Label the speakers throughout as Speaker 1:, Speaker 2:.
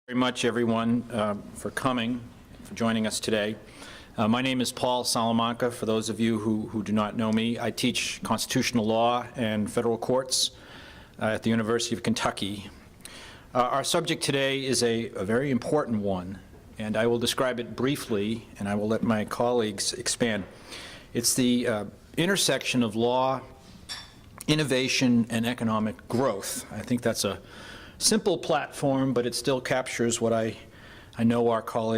Speaker 1: Very much, everyone, for coming, for joining us today. My name is Paul Salamanca. For those of you who do not know me, I teach constitutional law and federal courts at the University of Kentucky. Our subject today is a very important one, and I will describe it briefly, and I will let my colleagues expand. It's the intersection of law, innovation, and economic growth. I think that's a simple platform, but it still captures what I know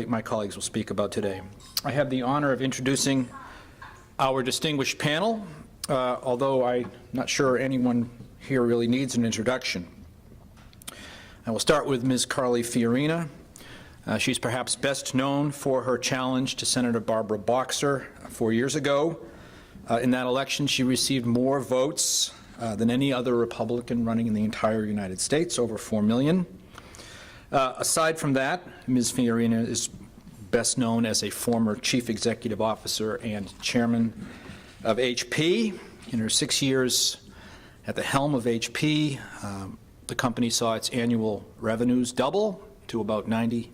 Speaker 1: my colleagues will speak about today. I have the honor of introducing our distinguished panel, although I'm not sure anyone here really needs an introduction. I will start with Ms. Carly Fiorina. She's perhaps best known for her challenge to Senator Barbara Boxer 4 years ago. In that election, she received more votes than any other Republican running in the entire United States, over 4 million. Aside from that, Ms. Fiorina is best known as a former chief executive officer and chairman of HP. In her 6 years at the helm of HP, the company saw its annual revenues double to about $90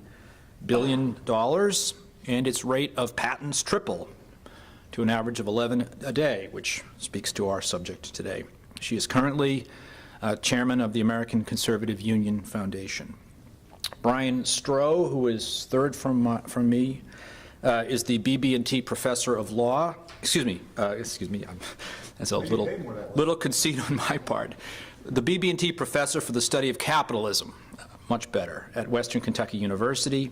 Speaker 1: billion, and its rate of patents triple to an average of 11 a day, which speaks to our subject today. She is currently chairman of the American Conservative Union Foundation. Brian Stroh, who is third from me, is the BB&T professor of law. Excuse me, that's a little conceit on my part. The BB&T professor for the study of capitalism, much better, at Western Kentucky University,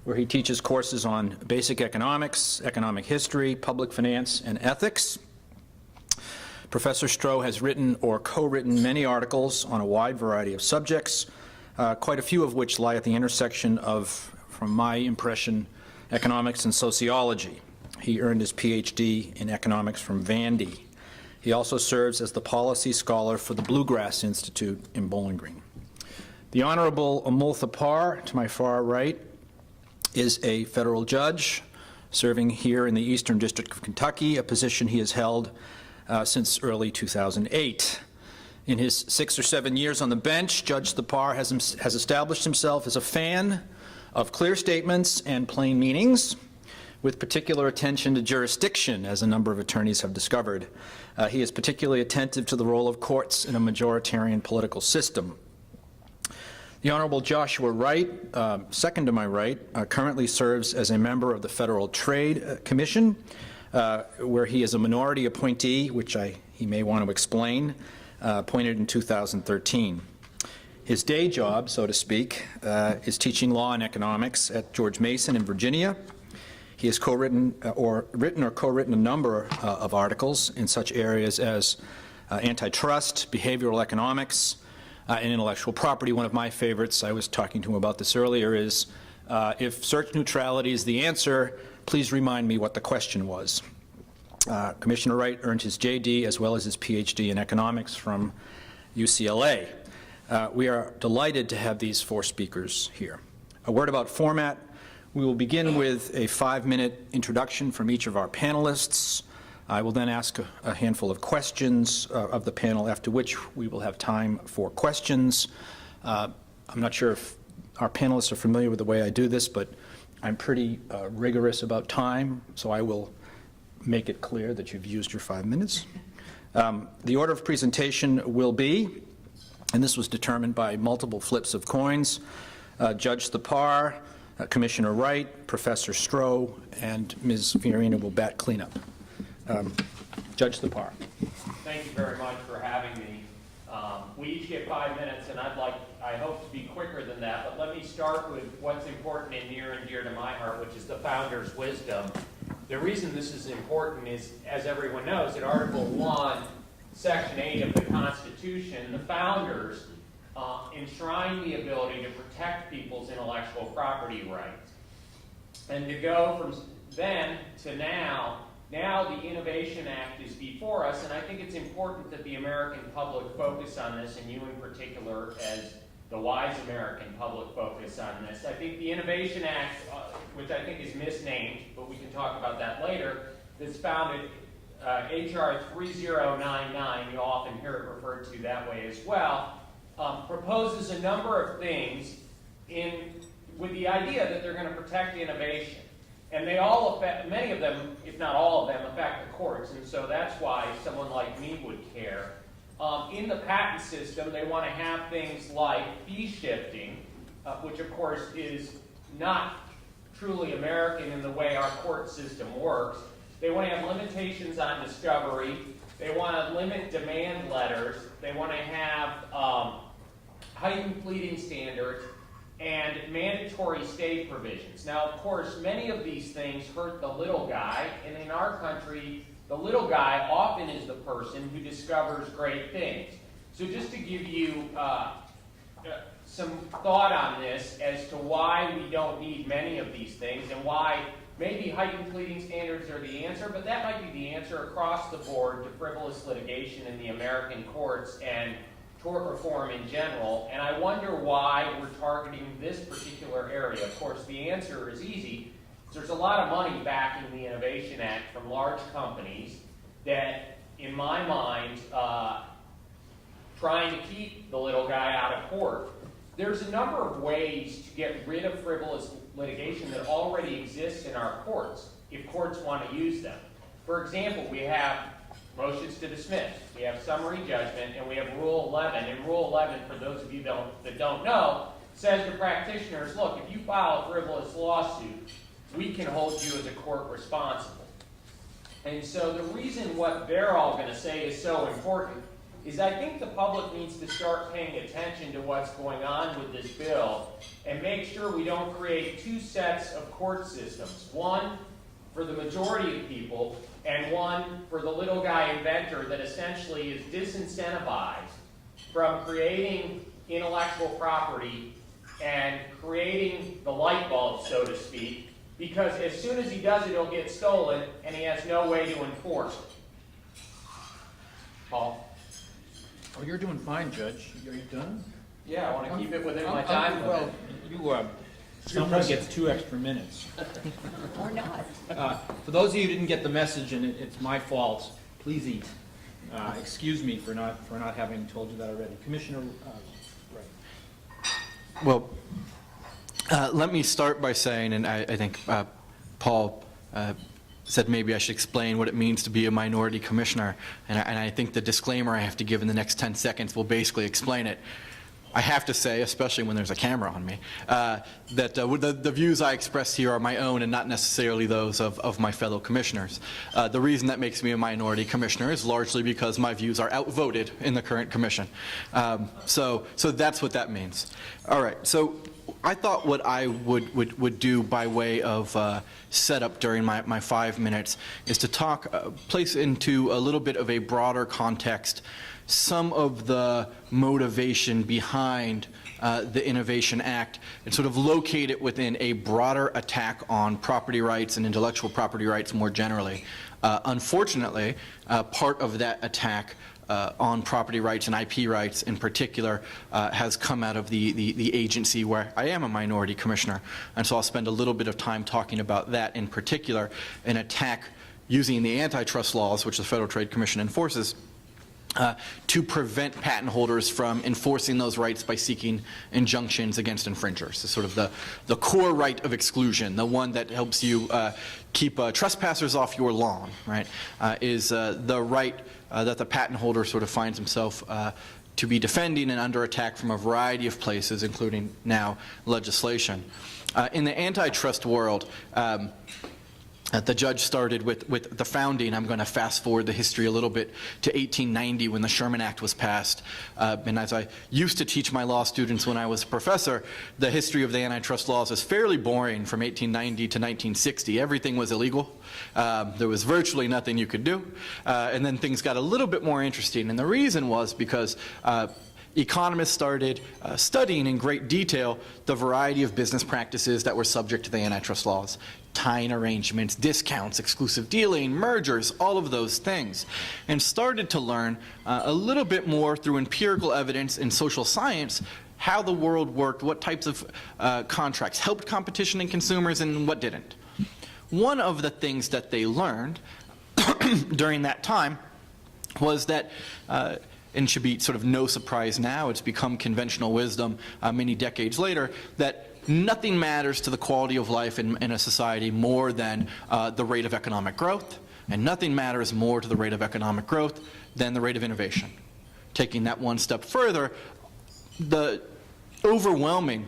Speaker 1: where he teaches courses on basic economics, economic history, public finance, and ethics. Professor Stroh has written or co-written many articles on a wide variety of subjects, quite a few of which lie at the intersection of, from my impression, economics and sociology. He earned his PhD in economics from Vandy. He also serves as the policy scholar for the Bluegrass Institute in Bowling Green. The Honorable Amultha Parr, to my far right, is a federal judge serving here in the Eastern District of Kentucky, a position he has held since early 2008. In his 6 or 7 years on the bench, Judge Thapar has established himself as a fan of clear statements and plain meanings, with particular attention to jurisdiction, as a number of attorneys have discovered. He is particularly attentive to the role of courts in a majoritarian political system. The Honorable Joshua Wright, second to my right, currently serves as a member of the Federal Trade Commission, where he is a minority appointee, which he may want to explain, appointed in 2013. His day job, so to speak, is teaching law and economics at George Mason in Virginia. He has written or co-written a number of articles in such areas as antitrust, behavioral economics, and intellectual property. One of my favorites, I was talking to him about this earlier, is if search neutrality is the answer, please remind me what the question was. Commissioner Wright earned his JD as well as his PhD in economics from UCLA. We are delighted to have these 4 speakers here. A word about format. We will begin with a 5-minute introduction from each of our panelists. I will then ask a handful of questions of the panel, after which we will have time for questions. I'm not sure if our panelists are familiar with the way I do this, but I'm pretty rigorous about time, so I will make it clear that you've used your 5 minutes. The order of presentation will be, and this was determined by multiple flips of coins, Judge Thapar, Commissioner Wright, Professor Stroh, and Ms. Fiorina will bat cleanup. Judge Thapar.
Speaker 2: Thank you very much for having me. We each get 5 minutes, and I hope to be quicker than that, but let me start with what's important and near and dear to my heart, which is the founder's wisdom. The reason this is important is, as everyone knows, in Article 1, Section 8 of the Constitution, the founders enshrine the ability to protect people's intellectual property rights. And to go from then to now the Innovation Act is before us, and I think it's important that the American public focus on this, and you in particular as the wise American public focus on this. I think the Innovation Act, which I think is misnamed, but we can talk about that later, that's founded H.R. 3099, you often hear it referred to that way as well, proposes a number of things in with the idea that they're going to protect innovation. And they all affect, many of them, if not all of them, affect the courts. And so that's why someone like me would care. In the patent system, they want to have things like fee shifting, which of course is not truly American in the way our court system works. They want to have limitations on discovery. They want to limit demand letters. They want to have heightened pleading standards and mandatory stay provisions. Now, of course, many of these things hurt the little guy, and in our country, the little guy often is the person who discovers great things. So just to give you some thought on this as to why we don't need many of these things and why maybe heightened pleading standards are the answer, but that might be the answer across the board to frivolous litigation in the American courts and tort reform in general. And I wonder why we're targeting this particular area. Of course, the answer is easy. There's a lot of money backing the Innovation Act from large companies that, in my mind, trying to keep the little guy out of court. There's a number of ways to get rid of frivolous litigation that already exists in our courts, if courts want to use them. For example, we have motions to dismiss, we have summary judgment, and we have Rule 11. And Rule 11, for those of you that don't know, says to practitioners, look, if you file a frivolous lawsuit, we can hold you as a court responsible. And so the reason what they're all going to say is so important is I think the public needs to start paying attention to what's going on with this bill and make sure we don't create two sets of court systems, one for the majority of people and one for the little guy inventor that essentially is disincentivized from creating intellectual property and creating the light bulb, so to speak, because as soon as he does it, it'll get stolen and he has no way to enforce it. Paul?
Speaker 1: Oh, you're doing fine, Judge. Are you done?
Speaker 2: Yeah, I want to keep it within my time limit.
Speaker 1: Well, someone gets 2 extra minutes.
Speaker 3: Or not.
Speaker 1: For those of you who didn't get the message, and it's my fault, please eat. Excuse me for not having told you that already. Commissioner Wright.
Speaker 4: Well, let me start by saying, and I think Paul said maybe I should explain what it means to be a minority commissioner, and I think the disclaimer I have to give in the next 10 seconds will basically explain it. I have to say, especially when there's a camera on me, that the views I express here are my own and not necessarily those of my fellow commissioners. The reason that makes me a minority commissioner is largely because my views are outvoted in the current commission. So that's what that means. All right, so I thought what I would do by way of setup during my 5 minutes is to place into a little bit of a broader context some of the motivation behind the Innovation Act and sort of locate it within a broader attack on property rights and intellectual property rights more generally. Unfortunately, part of that attack on property rights and IP rights in particular has come out of the agency where I am a minority commissioner. And so I'll spend a little bit of time talking about that in particular, an attack using the antitrust laws, which the Federal Trade Commission enforces, to prevent patent holders from enforcing those rights by seeking injunctions against infringers. So sort of the core right of exclusion, the one that helps you keep trespassers off your lawn, right, is the right that the patent holder sort of finds himself to be defending and under attack from a variety of places, including now legislation. In the antitrust world, the judge started with the founding. I'm going to fast forward the history a little bit to 1890 when the Sherman Act was passed. And as I used to teach my law students when I was a professor, the history of the antitrust laws is fairly boring from 1890 to 1960. Everything was illegal. There was virtually nothing you could do. And then things got a little bit more interesting. And the reason was because economists started studying in great detail the variety of business practices that were subject to the antitrust laws. Tying arrangements, discounts, exclusive dealing, mergers, all of those things, and started to learn a little bit more through empirical evidence in social science how the world worked, what types of contracts helped competition and consumers and what didn't. One of the things that they learned during that time was that and should be sort of no surprise now, it's become conventional wisdom many decades later, that nothing matters to the quality of life in a society more than the rate of economic growth, and nothing matters more to the rate of economic growth than the rate of innovation. Taking that one step further, the overwhelming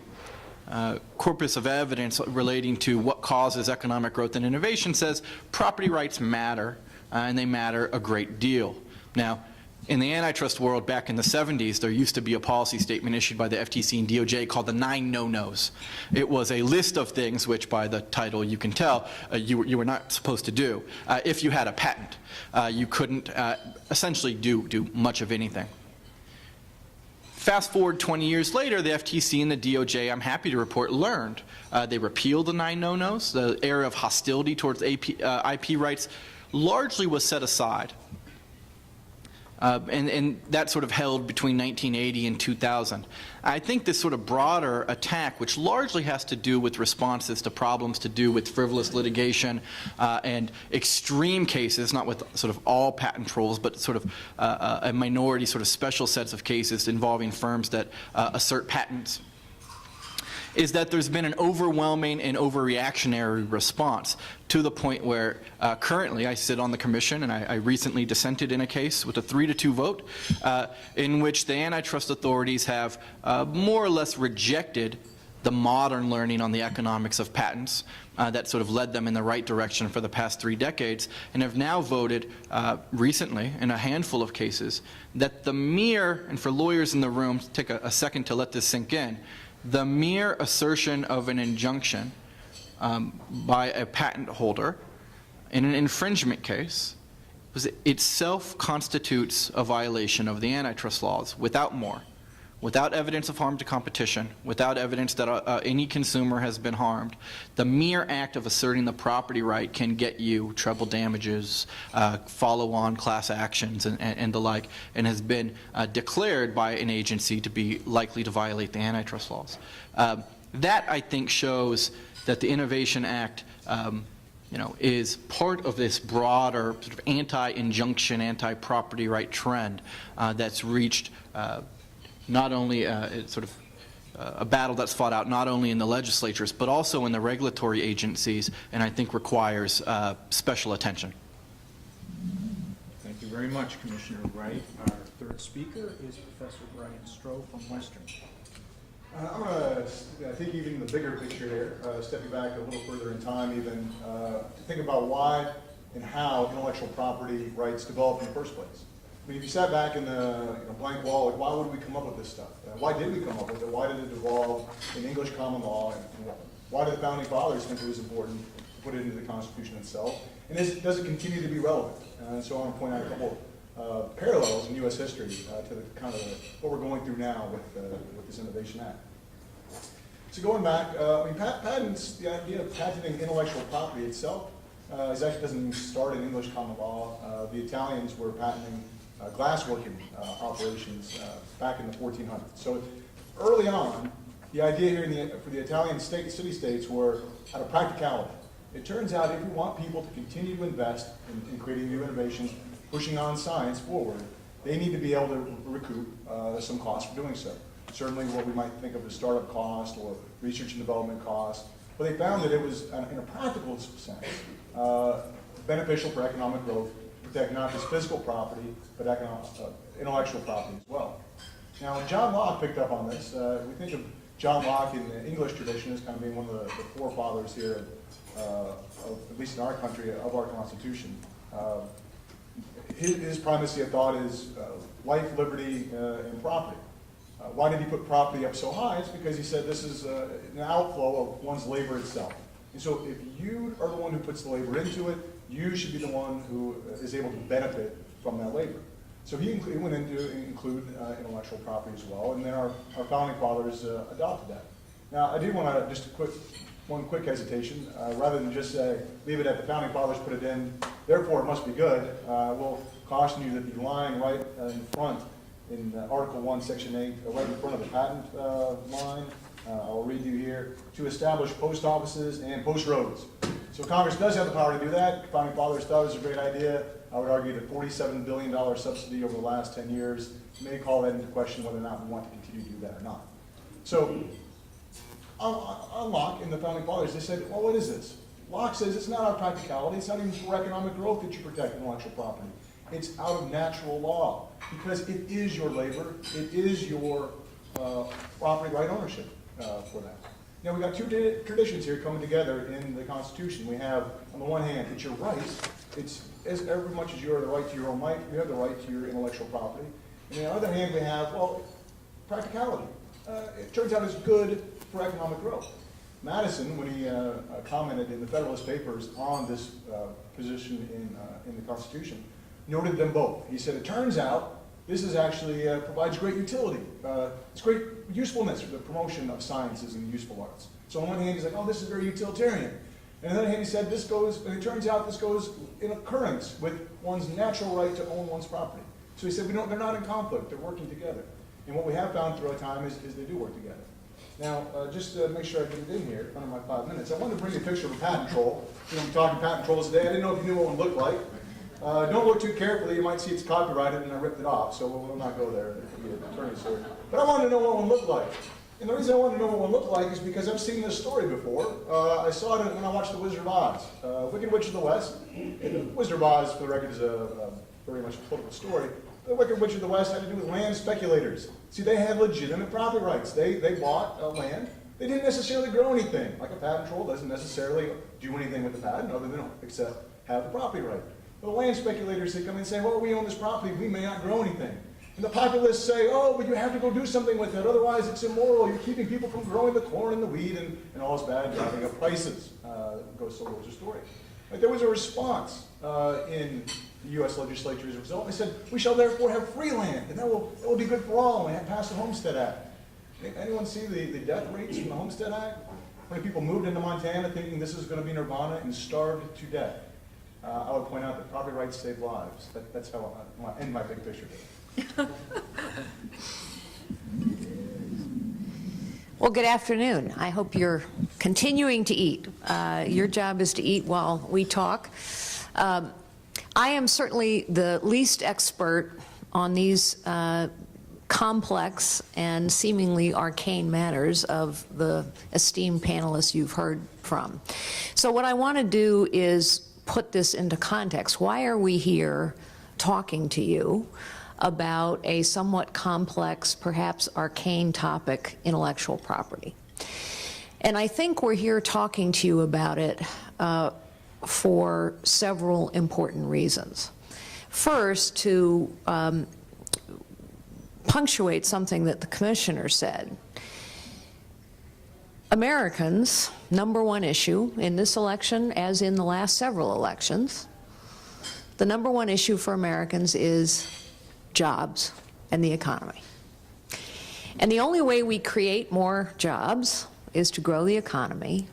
Speaker 4: corpus of evidence relating to what causes economic growth and innovation says property rights matter, and they matter a great deal. Now, in the antitrust world back in the 70s, there used to be a policy statement issued by the FTC and DOJ called the 9 no-nos. It was a list of things which, by the title you can tell, you were not supposed to do. If you had a patent, you couldn't essentially do much of anything. Fast forward 20 years later, the FTC and the DOJ, I'm happy to report, learned. They repealed the 9 no-nos. The area of hostility towards IP rights largely was set aside. And that sort of held between 1980 and 2000. I think this sort of broader attack, which largely has to do with responses to problems to do with frivolous litigation and extreme cases, not with sort of all patent trolls, but sort of a minority sort of special sets of cases involving firms that assert patents, is that there's been an overwhelming and overreactionary response to the point where currently I sit on the commission, and I recently dissented in a case with a 3-2 vote in which the antitrust authorities have more or less rejected the modern learning on the economics of patents that sort of led them in the right direction for the past 3 decades, and have now voted recently in a handful of cases that the mere, and for lawyers in the room, take a second to let this sink in, the mere assertion of an injunction by a patent holder in an infringement case itself constitutes a violation of the antitrust laws without more, without evidence of harm to competition, without evidence that any consumer has been harmed. The mere act of asserting the property right can get you treble damages, follow-on class actions, and the like, and has been declared by an agency to be likely to violate the antitrust laws. That, I think, shows that the Innovation Act is part of this broader sort of anti-injunction, anti-property right trend that's reached not only sort of a battle that's fought out not only in the legislatures, but also in the regulatory agencies, and I think requires special attention.
Speaker 5: Thank you very much, Commissioner Wright. Our third speaker is Professor Brian Stroh from Western.
Speaker 6: I'm going to think even the bigger picture here, stepping back a little further in time even, to think about why and how intellectual property rights developed in the first place. I mean, if you sat back in the blank wall, like, why would we come up with this stuff? Why did we come up with it? Why did it evolve in English common law? And why did the Founding Fathers think it was important to put it into the Constitution itself? And does it continue to be relevant? And so I want to point out a couple parallels in U.S. history to the kind of what we're going through now with this Innovation Act. So going back, I mean, patents, the idea of patenting intellectual property itself actually doesn't even start in English common law. The Italians were patenting glassworking operations back in the 1400s. So early on, the idea here for the Italian city-states were out of practicality. It turns out if we want people to continue to invest in creating new innovations, pushing on science forward, they need to be able to recoup some costs for doing so. Certainly what we might think of as startup cost or research and development cost. But they found that it was, in a practical sense, beneficial for economic growth, protect not just physical property, but intellectual property as well. Now, when John Locke picked up on this, we think of John Locke in the English tradition as kind of being one of the forefathers here, at least in our country, of our Constitution. His primacy of thought is life, liberty, and property. Why did he put property up so high? It's because he said this is an outflow of one's labor itself. And so if you are the one who puts the labor into it, you should be the one who is able to benefit from that labor. So he went into include intellectual property as well, and then our founding fathers adopted that. Now, I do want to just one quick hesitation. Rather than just say, leave it at the founding fathers put it in, therefore it must be good, we'll caution you that the line right in front in Article 1, Section 8, right in front of the patent line, I'll read you here, to establish post offices and post roads. So Congress does have the power to do that. Founding Fathers thought it was a great idea. I would argue that $47 billion subsidy over the last 10 years may call that into question whether or not we want to continue to do that or not. So on Locke and the founding fathers, they said, well, what is this? Locke says it's not out of practicality, it's not even for economic growth that you protect intellectual property. It's out of natural law, because it is your labor, it is your property right ownership for that. Now, we've got two traditions here coming together in the Constitution. We have, on the one hand, it's your rights. It's as every much as you have the right to your own life, you have the right to your intellectual property. And on the other hand, we have, well, practicality. It turns out it's good for economic growth. Madison, when he commented in the Federalist Papers on this position in the Constitution, noted them both. He said, it turns out this is actually provides great utility. It's great usefulness for the promotion of sciences and useful arts. So on one hand, he's like, oh, this is very utilitarian. And on the other hand, he said, this goes, and it turns out this goes in accordance with one's natural right to own one's property. So he said, they're not in conflict, they're working together. And what we have found throughout time is they do work together. Now, just to make sure I get it in here, under my 5 minutes, I wanted to bring you a picture of a patent troll. We're talking patent trolls today. I didn't know if you knew what one looked like. Don't look too carefully. You might see it's copyrighted and I ripped it off, so we'll not go there. There could be an attorney's story. But I wanted to know what one looked like. And the reason I wanted to know what one looked like is because I've seen this story before. I saw it when I watched The Wizard of Oz. Wicked Witch of the West. The Wizard of Oz, for the record, is a very much a political story. The Wicked Witch of the West had to do with land speculators. See, they had legitimate property rights. They bought land. They didn't necessarily grow anything. Like a patent troll doesn't necessarily do anything with the patent other than except have the property right. But the land speculators, they come in and say, well, we own this property, we may not grow anything. And the populists say, oh, but you have to go do something with it, otherwise it's immoral, you're keeping people from growing the corn and the wheat, and all is bad, driving up prices. Goes so goes the story. Like, there was a response in the U.S. legislature as a result. They said, we shall therefore have free land, and that will be good for all, and we have passed the Homestead Act. Anyone see the death rates from the Homestead Act? How many people moved into Montana thinking this is going to be nirvana and starved to death? I would point out that property rights save lives. That's how I want to end my big picture here.
Speaker 3: Well, good afternoon. I hope you're continuing to eat. Your job is to eat while we talk. I am certainly the least expert on these complex and seemingly arcane matters of the esteemed panelists you've heard from. So what I want to do is put this into context. Why are we here talking to you about a somewhat complex, perhaps arcane topic, intellectual property? And I think we're here talking to you about it for several important reasons. First, to punctuate something that the commissioner said. Americans' #1 issue in this election, as in the last several elections, the #1 issue for Americans is jobs and the economy. And the only way we create more jobs is to grow the economy,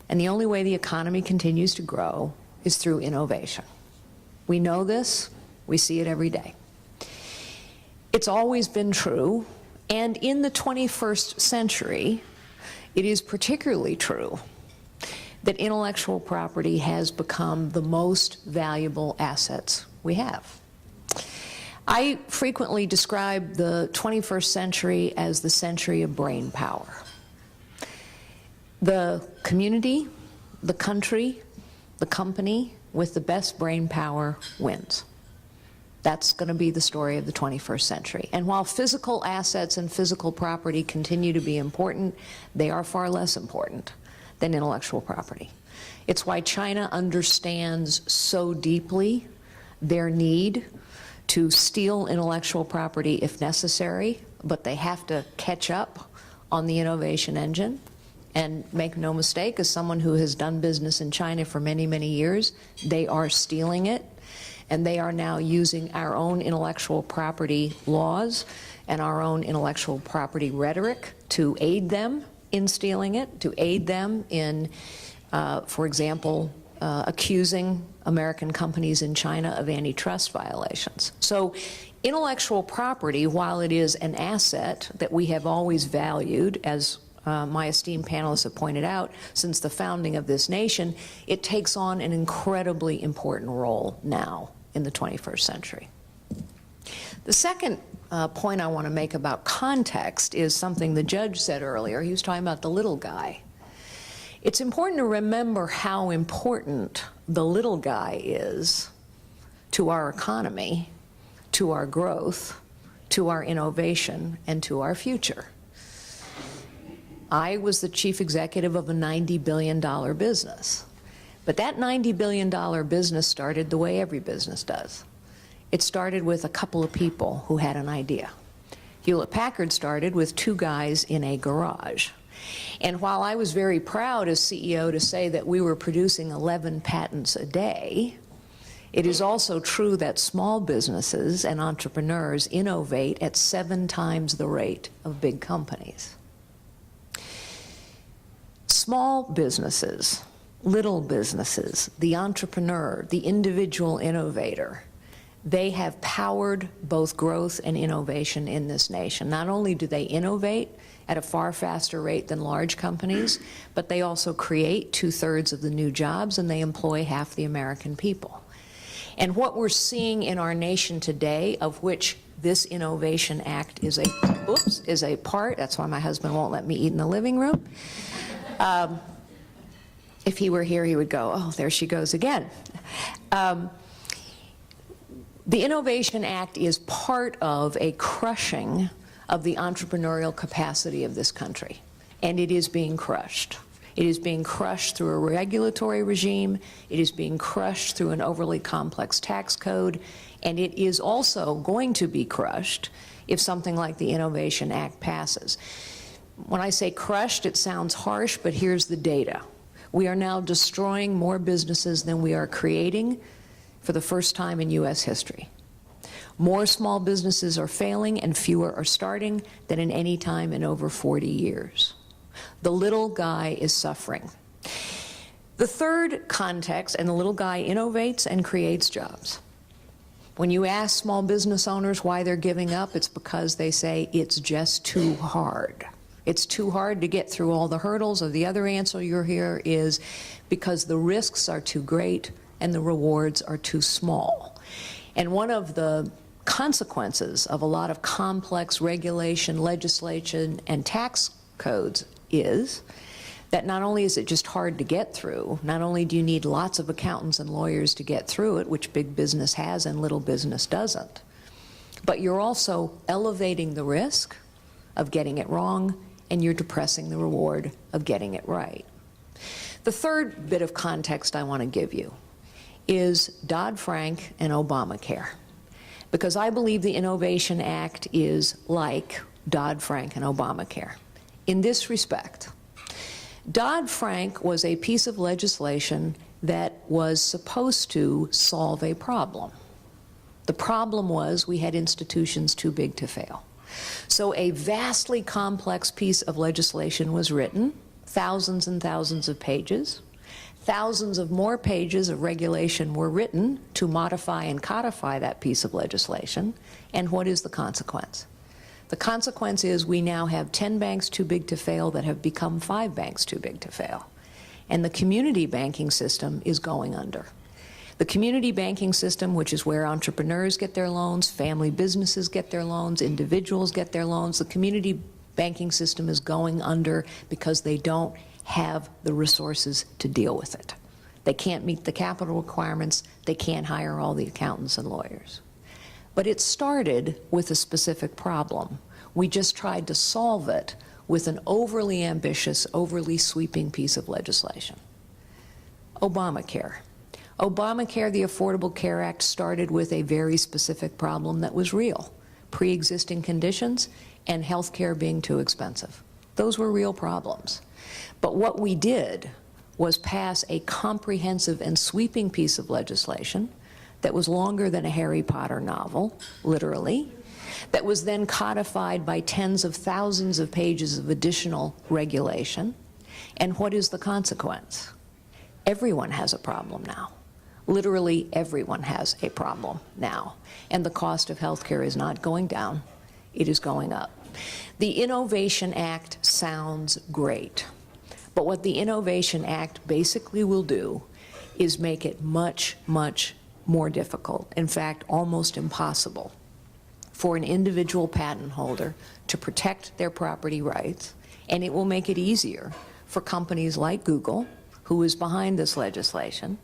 Speaker 3: and the only way the economy continues to grow is through innovation. We know this, we see it every day. It's always been true, and in the 21st century, it is particularly true that intellectual property has become the most valuable assets we have. I frequently describe the 21st century as the century of brain power. The community, the country, the company with the best brain power wins. That's going to be the story of the 21st century. And while physical assets and physical property continue to be important, they are far less important than intellectual property. It's why China understands so deeply their need to steal intellectual property if necessary, but they have to catch up on the innovation engine. And make no mistake, as someone who has done business in China for many, many years, they are stealing it. And they are now using our own intellectual property laws and our own intellectual property rhetoric to aid them in stealing it, to aid them in, for example, accusing American companies in China of antitrust violations. So intellectual property, while it is an asset that we have always valued, as my esteemed panelists have pointed out, since the founding of this nation, it takes on an incredibly important role now in the 21st century. The second point I want to make about context is something the judge said earlier. He was talking about the little guy. It's important to remember how important the little guy is to our economy, to our growth, to our innovation, and to our future. I was the chief executive of a $90 billion business. But that $90 billion business started the way every business does. It started with a couple of people who had an idea. Hewlett-Packard started with 2 guys in a garage. And while I was very proud as CEO to say that we were producing 11 patents a day, it is also true that small businesses and entrepreneurs innovate at 7 times the rate of big companies. Small businesses, little businesses, the entrepreneur, the individual innovator, they have powered both growth and innovation in this nation. Not only do they innovate at a far faster rate than large companies, but they also create 2/3 of the new jobs and they employ half the American people. And what we're seeing in our nation today, of which this Innovation Act is a part, that's why my husband won't let me eat in the living room. If he were here, he would go, oh, there she goes again. The Innovation Act is part of a crushing of the entrepreneurial capacity of this country, and it is being crushed. It is being crushed through a regulatory regime, it is being crushed through an overly complex tax code, and it is also going to be crushed if something like the Innovation Act passes. When I say crushed, it sounds harsh, but here's the data. We are now destroying more businesses than we are creating for the first time in U.S. history. More small businesses are failing and fewer are starting than in any time in over 40 years. The little guy is suffering. The third context, and the little guy innovates and creates jobs. When you ask small business owners why they're giving up, it's because they say it's just too hard. It's too hard to get through all the hurdles, or the other answer you'll hear is because the risks are too great and the rewards are too small. And one of the consequences of a lot of complex regulation, legislation, and tax codes is that not only is it just hard to get through, not only do you need lots of accountants and lawyers to get through it, which big business has and little business doesn't, but you're also elevating the risk of getting it wrong, and you're depressing the reward of getting it right. The third bit of context I want to give you is Dodd-Frank and Obamacare, because I believe the Innovation Act is like Dodd-Frank and Obamacare. In this respect, Dodd-Frank was a piece of legislation that was supposed to solve a problem. The problem was we had institutions too big to fail. So a vastly complex piece of legislation was written, thousands and thousands of pages. Thousands of more pages of regulation were written to modify and codify that piece of legislation. And what is the consequence? The consequence is we now have 10 banks too big to fail that have become 5 banks too big to fail. And the community banking system is going under. The community banking system, which is where entrepreneurs get their loans, family businesses get their loans, individuals get their loans, the community banking system is going under because they don't have the resources to deal with it. They can't meet the capital requirements, they can't hire all the accountants and lawyers. But it started with a specific problem. We just tried to solve it with an overly ambitious, overly sweeping piece of legislation. Obamacare. Obamacare, the Affordable Care Act, started with a very specific problem that was real. Pre-existing conditions and health care being too expensive. Those were real problems. But what we did was pass a comprehensive and sweeping piece of legislation that was longer than a Harry Potter novel, literally, that was then codified by tens of thousands of pages of additional regulation. And what is the consequence? Everyone has a problem now. Literally everyone has a problem now. And the cost of health care is not going down, it is going up. The Innovation Act sounds great, but what the Innovation Act basically will do is make it much, much more difficult, in fact, almost impossible, for an individual patent holder to protect their property rights, and it will make it easier for companies like Google, who is behind this legislation,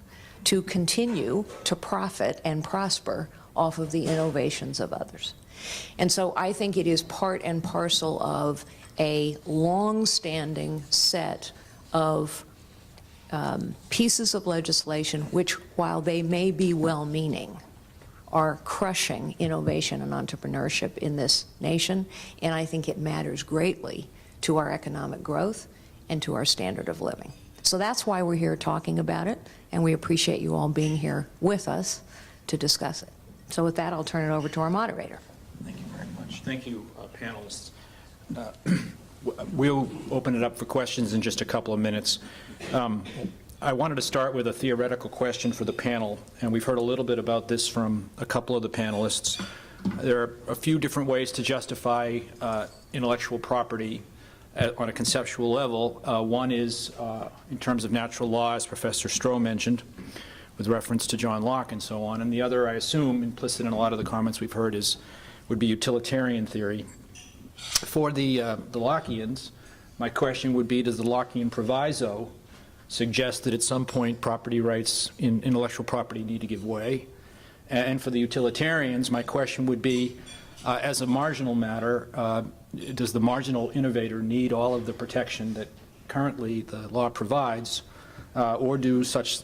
Speaker 3: to continue to profit and prosper off of the innovations of others. And so I think it is part and parcel of a long-standing set of pieces of legislation which, while they may be well-meaning, are crushing innovation and entrepreneurship in this nation, and I think it matters greatly to our economic growth and to our standard of living. So that's why we're here talking about it, and we appreciate you all being here with us to discuss it. So with that, I'll turn it over to our moderator.
Speaker 1: Thank you very much. Thank you, panelists. We'll open it up for questions in just a couple of minutes. I wanted to start with a theoretical question for the panel, and we've heard a little bit about this from a couple of the panelists. There are a few different ways to justify intellectual property on a conceptual level. One is in terms of natural law, as Professor Stroh mentioned, with reference to John Locke and so on. And the other, I assume, implicit in a lot of the comments we've heard, would be utilitarian theory. For the Lockeans, my question would be, does the Lockean proviso suggest that at some point property rights in intellectual property need to give way? And for the utilitarians, my question would be, as a marginal matter, does the marginal innovator need all of the protection that currently the law provides, or do such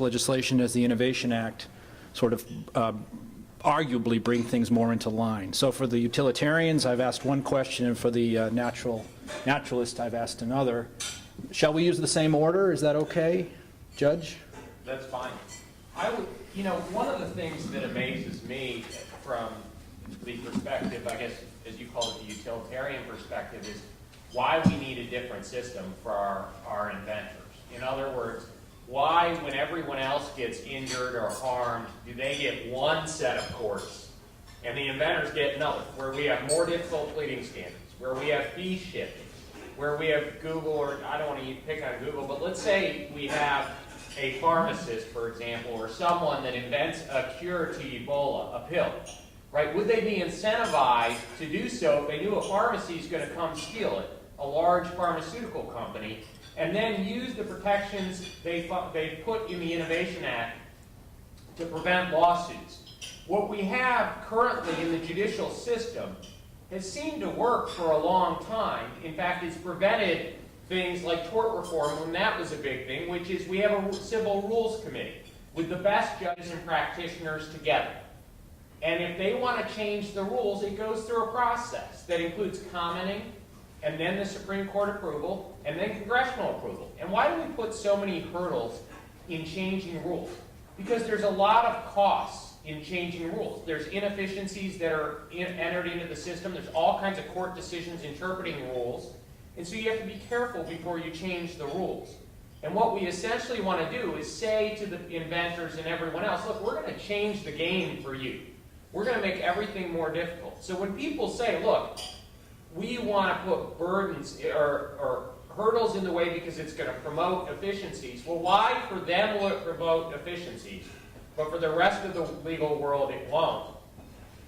Speaker 1: legislation as the Innovation Act sort of arguably bring things more into line? So for the utilitarians, I've asked one question, and for the naturalist, I've asked another. Shall we use the same order? Is that okay, Judge?
Speaker 2: That's fine. One of the things that amazes me from the perspective, I guess, as you call it, the utilitarian perspective, is why we need a different system for our inventors. In other words, why, when everyone else gets injured or harmed, do they get one set of courts and the inventors get another, where we have more difficult pleading standards, where we have fee shifting, where we have Google, or I don't want to pick on Google, but let's say we have a pharmacist, for example, or someone that invents a cure to Ebola, a pill, right? Would they be incentivized to do so if they knew a pharmacy is going to come steal it, a large pharmaceutical company, and then use the protections they put in the Innovation Act to prevent lawsuits? What we have currently in the judicial system has seemed to work for a long time. In fact, it's prevented things like tort reform when that was a big thing, which is we have a civil rules committee with the best judges and practitioners together. And if they want to change the rules, it goes through a process that includes commenting, and then the Supreme Court approval, and then congressional approval. And why do we put so many hurdles in changing rules? Because there's a lot of costs in changing rules. There's inefficiencies that are entered into the system. There's all kinds of court decisions interpreting rules. And so you have to be careful before you change the rules. And what we essentially want to do is say to the inventors and everyone else, look, we're going to change the game for you. We're going to make everything more difficult. So when people say, look, we want to put burdens or hurdles in the way because it's going to promote efficiencies, well, why for them will it promote efficiencies, but for the rest of the legal world it won't?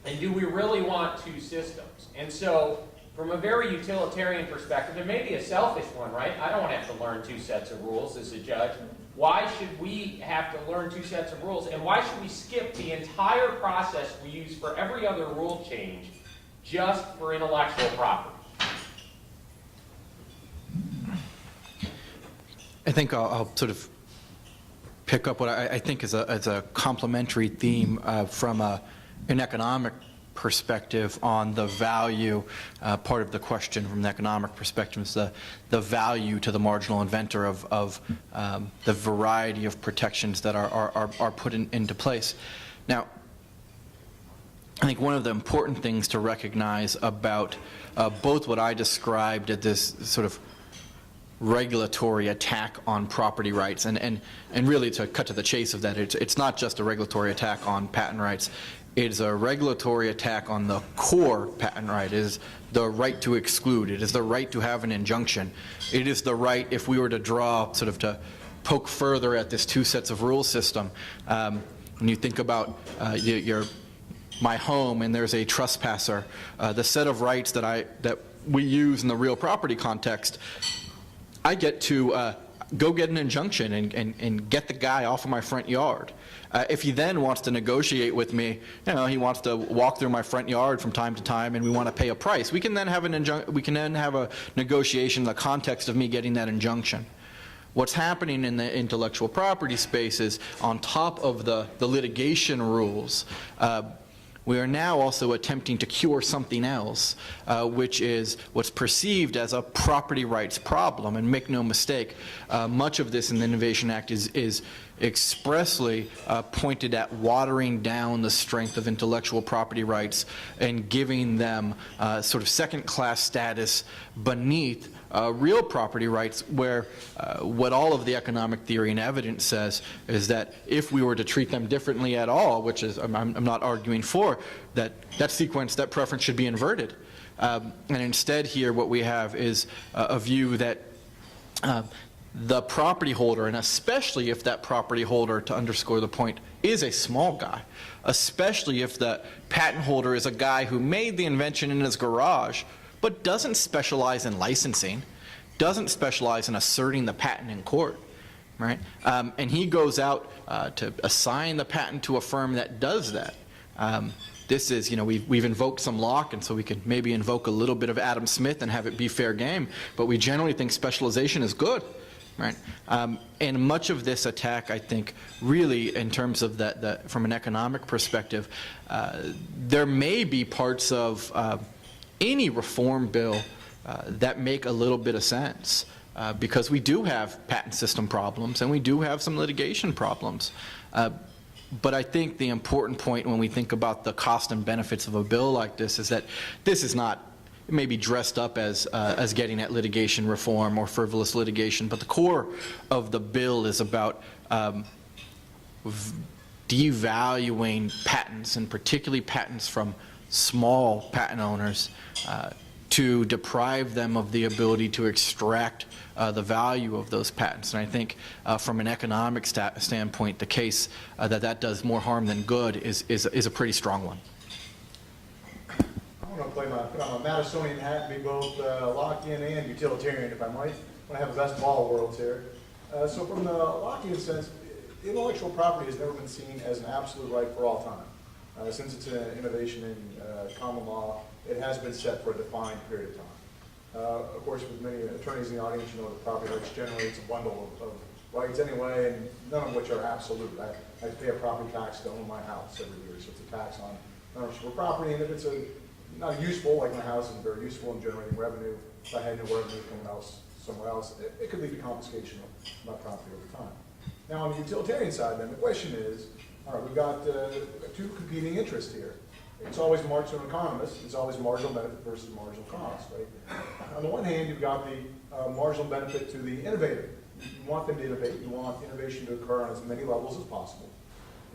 Speaker 2: And do we really want two systems? And so from a very utilitarian perspective, and maybe a selfish one, right? I don't want to have to learn two sets of rules as a judge. Why should we have to learn two sets of rules? And why should we skip the entire process we use for every other rule change just for intellectual property?
Speaker 4: I think I'll sort of pick up what I think is a complementary theme from an economic perspective on the value. Part of the question from the economic perspective is the value to the marginal inventor of the variety of protections that are put into place. Now, I think one of the important things to recognize about both what I described as this sort of regulatory attack on property rights, and really to cut to the chase of that, it's not just a regulatory attack on patent rights. It's a regulatory attack on the core patent right. It is the right to exclude. It is the right to have an injunction. It is the right, if we were to draw, sort of to poke further at this two sets of rules system, when you think about your my home and there's a trespasser, the set of rights that we use in the real property context, I get to go get an injunction and get the guy off of my front yard. If he then wants to negotiate with me, he wants to walk through my front yard from time to time, and we want to pay a price, we can then have a negotiation in the context of me getting that injunction. What's happening in the intellectual property space is, on top of the litigation rules, we are now also attempting to cure something else, which is what's perceived as a property rights problem. And make no mistake, much of this in the Innovation Act is expressly pointed at watering down the strength of intellectual property rights and giving them sort of second-class status beneath real property rights, where what all of the economic theory and evidence says is that if we were to treat them differently at all, which is I'm not arguing for, that sequence, that preference should be inverted. And instead here what we have is a view that the property holder, and especially if that property holder, to underscore the point, is a small guy, especially if the patent holder is a guy who made the invention in his garage, but doesn't specialize in licensing, doesn't specialize in asserting the patent in court, right? And he goes out to assign the patent to a firm that does that. This is, we've invoked some Locke, and so we could maybe invoke a little bit of Adam Smith and have it be fair game, but we generally think specialization is good, right? And much of this attack, I think, really, in terms of from an economic perspective, there may be parts of any reform bill that make a little bit of sense, because we do have patent system problems and we do have some litigation problems. But I think the important point when we think about the cost and benefits of a bill like this is that this is not, it may be dressed up as getting at litigation reform or frivolous litigation, but the core of the bill is about devaluing patents, and particularly patents from small patent owners, to deprive them of the ability to extract the value of those patents. And I think from an economic standpoint, the case that does more harm than good is a pretty strong one.
Speaker 6: I want to put on my Madisonian hat and be both Lockean and utilitarian, if I might. I want to have the best of all worlds here. So from the Lockean sense, intellectual property has never been seen as an absolute right for all time. Since it's an innovation in common law, it has been set for a defined period of time. Of course, with many attorneys in the audience, you know that property rights generally it's a bundle of rights anyway, and none of which are absolute. I pay a property tax to own my house every year, so it's a tax on ownership of property, and if it's not useful, like my house is very useful in generating revenue, if I had no revenue coming else somewhere else, it could lead to confiscation of my property over time. Now, on the utilitarian side, then, the question is, all right, we've got two competing interests here. It's always marginal to an economist. It's always marginal benefit versus marginal cost, right? On the one hand, you've got the marginal benefit to the innovator. You want them to innovate. You want innovation to occur on as many levels as possible.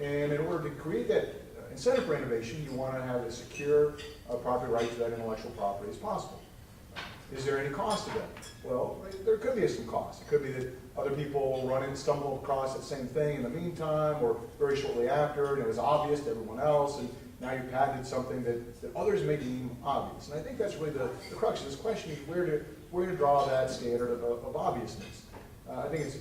Speaker 6: And in order to create that incentive for innovation, you want to have a secure property right to that intellectual property as possible. Is there any cost to that? Well, there could be some cost. It could be that other people stumble across the same thing in the meantime, or very shortly after, and it was obvious to everyone else, and now you've patented something that others may deem obvious. And I think that's really the crux of this question, is where to draw that standard of obviousness. I think it's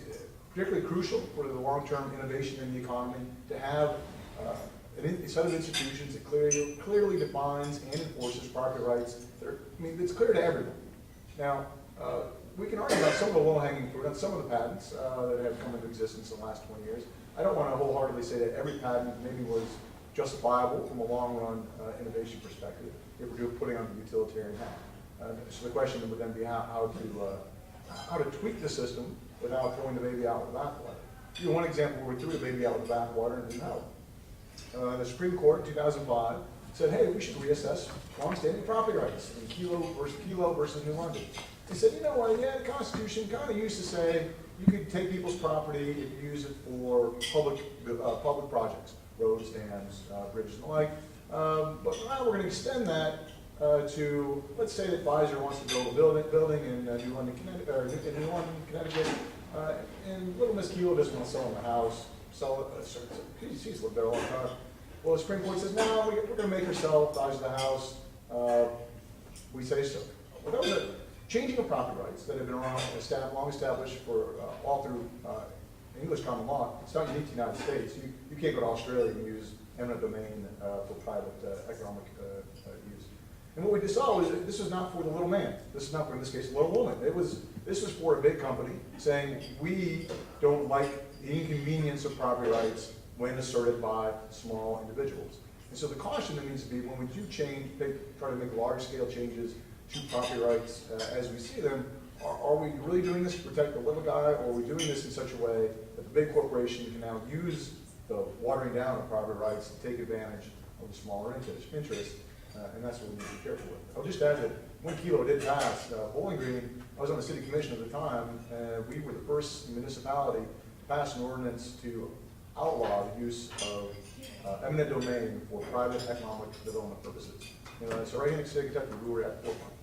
Speaker 6: particularly crucial for the long-term innovation in the economy to have a set of institutions that clearly defines and enforces property rights. It's clear to everyone. Now, we can argue about some of the low-hanging fruit on some of the patents that have come into existence in the last 20 years. I don't want to wholeheartedly say that every patent maybe was justifiable from a long-run innovation perspective if we're putting on the utilitarian hat. So the question would then be how to tweak the system without throwing the baby out with the bathwater. Give you one example where we threw the baby out with the bathwater and didn't know. The Supreme Court in 2005 said, hey, we should reassess long-standing property rights in Kelo versus New London. They said, you know what, yeah, the Constitution kind of used to say you could take people's property and use it for public projects, roads, dams, bridges, and the like. But now we're going to extend that to, let's say that Pfizer wants to build a building in New London, Connecticut, and little Miss Kelo doesn't want to sell him a house. She's lived there all the time. Well, the Supreme Court says, no, we're going to make her sell the size of the house. We say so. Well, that was a changing of property rights that have been around, long established for all through English common law. It's not unique to the United States. You can't go to Australia and use eminent domain for private economic use. And what we saw was that this was not for the little man. This is not for, in this case, the little woman. This was for a big company saying, we don't like the inconvenience of property rights when asserted by small individuals. And so the caution that needs to be when we do try to make large-scale changes to property rights as we see them, are we really doing this to protect the little guy, or are we doing this in such a way that the big corporation can now use the watering down of property rights to take advantage of the smaller interest, and that's what we need to be careful with. I'll just add that when Kilo did pass Bowling Green, I was on the city commission at the time, and we were the first municipality to pass an ordinance to outlaw the use of eminent domain for private economic development purposes. So right in the state of Kentucky, we were at the forefront.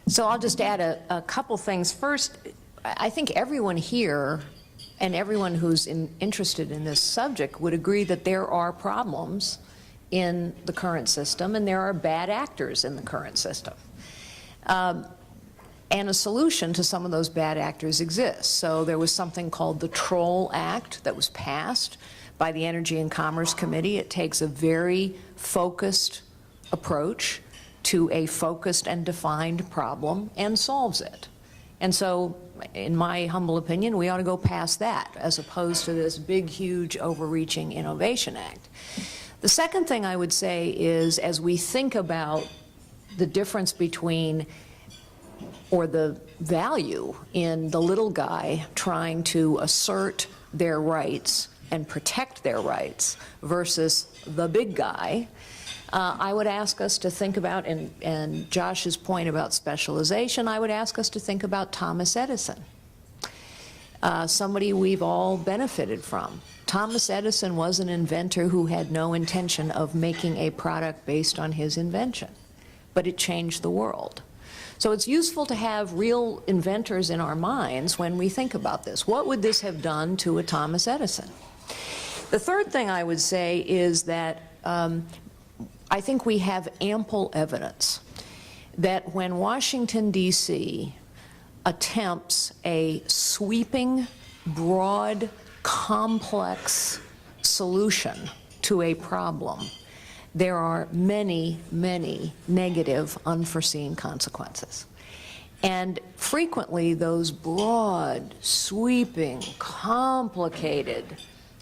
Speaker 3: So I'll just add a couple things. First, I think everyone here and everyone who's interested in this subject would agree that there are problems in the current system and there are bad actors in the current system. And a solution to some of those bad actors exists. So there was something called the Troll Act that was passed by the Energy and Commerce Committee. It takes a very focused approach to a focused and defined problem and solves it. And so, in my humble opinion, we ought to go past that as opposed to this big, huge, overreaching Innovation Act. The second thing I would say is, as we think about the difference between, or the value in the little guy trying to assert their rights and protect their rights versus the big guy, I would ask us to think about, and Josh's point about specialization, I would ask us to think about Thomas Edison, somebody we've all benefited from. Thomas Edison was an inventor who had no intention of making a product based on his invention, but it changed the world. So it's useful to have real inventors in our minds when we think about this. What would this have done to a Thomas Edison? The third thing I would say is that I think we have ample evidence that when Washington, D.C. attempts a sweeping, broad, complex solution to a problem, there are many, many negative, unforeseen consequences. And frequently, those broad, sweeping, complicated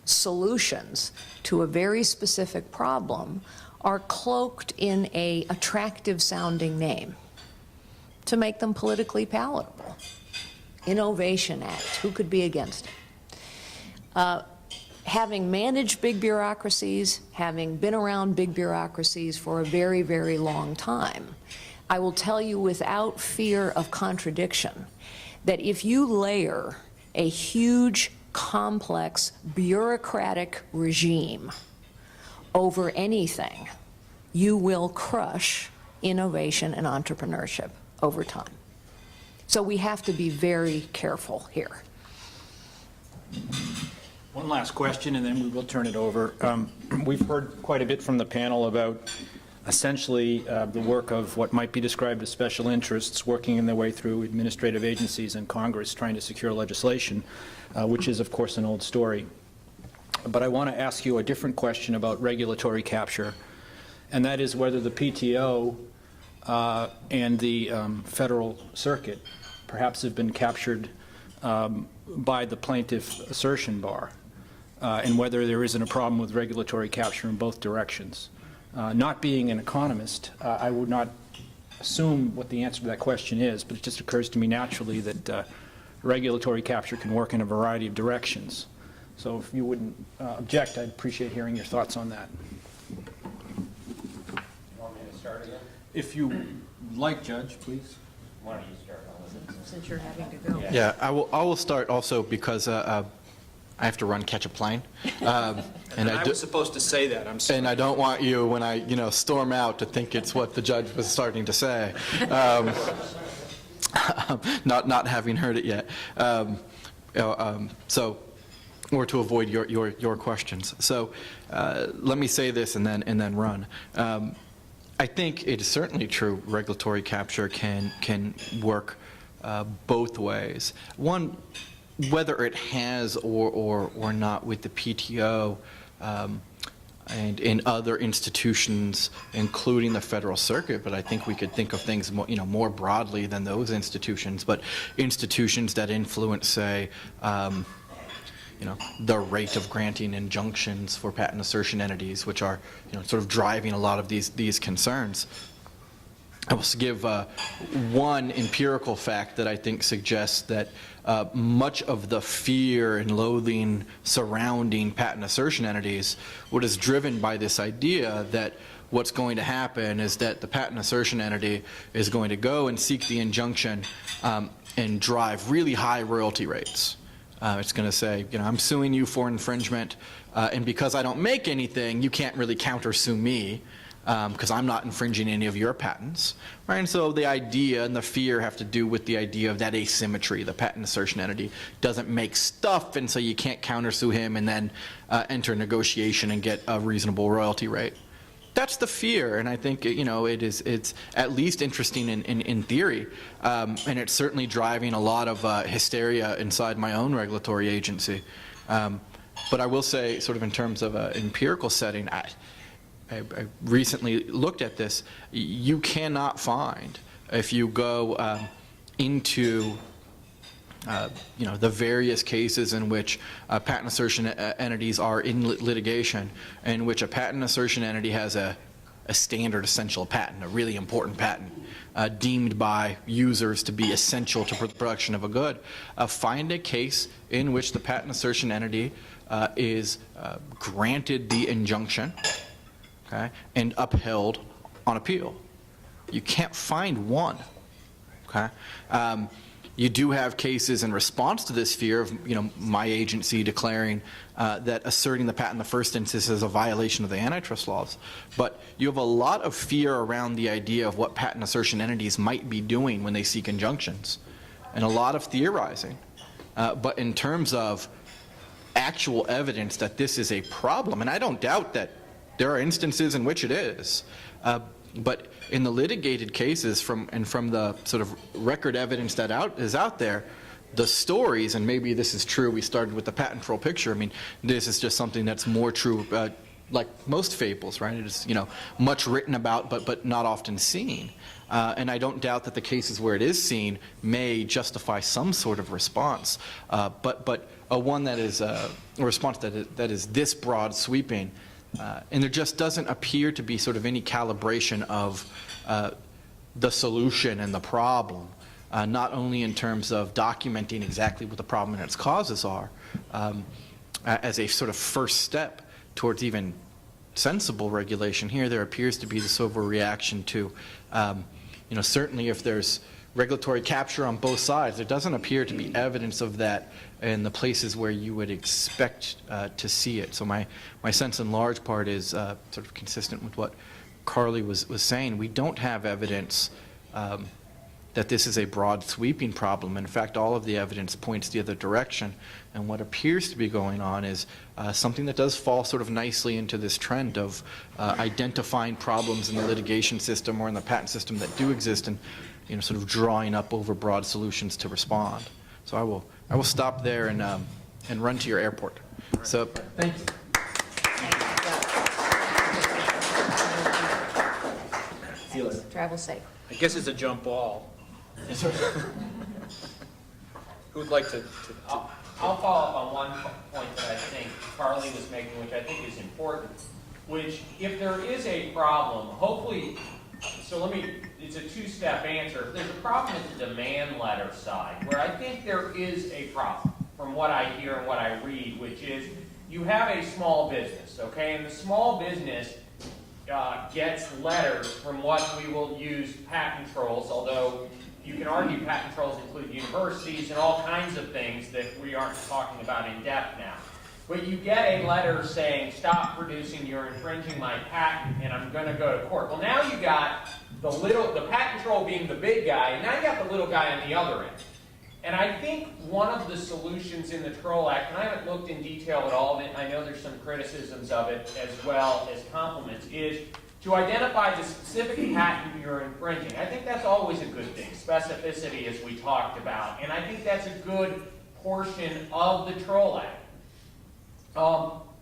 Speaker 3: solutions to a very specific problem are cloaked in an attractive-sounding name to make them politically palatable. Innovation Act, who could be against it? Having managed big bureaucracies, having been around big bureaucracies for a very, very long time, I will tell you without fear of contradiction that if you layer a huge, complex, bureaucratic regime over anything, you will crush innovation and entrepreneurship over time. So we have to be very careful here.
Speaker 1: One last question, and then we will turn it over. We've heard quite a bit from the panel about essentially the work of what might be described as special interests working in their way through administrative agencies and Congress trying to secure legislation, which is, of course, an old story. But I want to ask you a different question about regulatory capture, and that is whether the PTO and the Federal Circuit perhaps have been captured by the plaintiff assertion bar, and whether there isn't a problem with regulatory capture in both directions. Not being an economist, I would not assume what the answer to that question is, but it just occurs to me naturally that regulatory capture can work in a variety of directions. So if you wouldn't object, I'd appreciate hearing your thoughts on that.
Speaker 2: You want me to start again?
Speaker 1: If you like, Judge, please.
Speaker 2: Why don't you start?
Speaker 3: Since you're having to go.
Speaker 4: Yeah, I will start also because I have to run catch a plane.
Speaker 1: And I was supposed to say that, I'm sorry.
Speaker 4: And I don't want you, when I storm out, to think it's what the judge was starting to say, not having heard it yet. So or to avoid your questions. So let me say this and then run. I think it is certainly true regulatory capture can work both ways. One, whether it has or not with the PTO and in other institutions, including the Federal Circuit, but I think we could think of things more broadly than those institutions, but institutions that influence, say, the rate of granting injunctions for patent assertion entities, which are sort of driving a lot of these concerns. I will give one empirical fact that I think suggests that much of the fear and loathing surrounding patent assertion entities, what is driven by this idea that what's going to happen is that the patent assertion entity is going to go and seek the injunction and drive really high royalty rates. It's going to say, I'm suing you for infringement, and because I don't make anything, you can't really countersue me, because I'm not infringing any of your patents, right? And so the idea and the fear have to do with the idea of that asymmetry. The patent assertion entity doesn't make stuff, and so you can't countersue him and then enter negotiation and get a reasonable royalty rate. That's the fear, and I think it's at least interesting in theory, and it's certainly driving a lot of hysteria inside my own regulatory agency. But I will say, sort of in terms of an empirical setting, I recently looked at this. You cannot find, if you go into the various cases in which patent assertion entities are in litigation, in which a patent assertion entity has a standard essential patent, a really important patent, deemed by users to be essential to the production of a good, find a case in which the patent assertion entity is granted the injunction, okay, and upheld on appeal. You can't find one. Okay. You do have cases in response to this fear of my agency declaring that asserting the patent in the first instance is a violation of the antitrust laws. But you have a lot of fear around the idea of what patent assertion entities might be doing when they seek injunctions, and a lot of theorizing. But in terms of actual evidence that this is a problem, and I don't doubt that there are instances in which it is, but in the litigated cases from the sort of record evidence that is out there, the stories, and maybe this is true, we started with the patent troll picture, I mean, this is just something that's more true, like most fables, right? It is, much written about, but not often seen. And I don't doubt that the cases where it is seen may justify some sort of response, but one that is a response that is this broad sweeping, and there just doesn't appear to be sort of any calibration of the solution and the problem, not only in terms of documenting exactly what the problem and its causes are, as a sort of first step towards even sensible regulation. Here there appears to be this overreaction to, certainly if there's regulatory capture on both sides, there doesn't appear to be evidence of that in the places where you would expect to see it. So my sense in large part is sort of consistent with what Carly was saying. We don't have evidence that this is a broad sweeping problem. In fact, all of the evidence points the other direction, and what appears to be going on is something that does fall sort of nicely into this trend of identifying problems in the litigation system or in the patent system that do exist, and sort of drawing up over broad solutions to respond. So I will stop there and run to your airport. So thank you.
Speaker 3: Travel safe.
Speaker 1: I guess it's a jump ball. Who would like to
Speaker 2: I'll follow up on one point that I think Carly was making, which I think is important, which if there is a problem, hopefully, it's a two-step answer. If there's a problem at the demand letter side, where I think there is a problem, from what I hear and what I read, which is you have a small business, okay, and the small business gets letters from what we will use patent trolls, although you can argue patent trolls include universities and all kinds of things that we aren't talking about in depth now. But you get a letter saying, stop producing, you're infringing my patent, and I'm going to go to court. Well, now you got the patent troll being the big guy, and now you got the little guy on the other end. And I think one of the solutions in the Troll Act, and I haven't looked in detail at all of it, I know there's some criticisms of it as well as compliments, is to identify the specific patent you're infringing. I think that's always a good thing, specificity as we talked about, and I think that's a good portion of the Troll Act.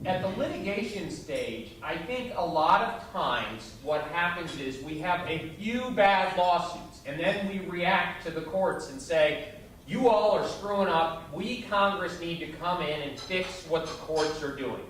Speaker 2: At the litigation stage, I think a lot of times what happens is we have a few bad lawsuits, and then we react to the courts and say, you all are screwing up, we, Congress, need to come in and fix what the courts are doing.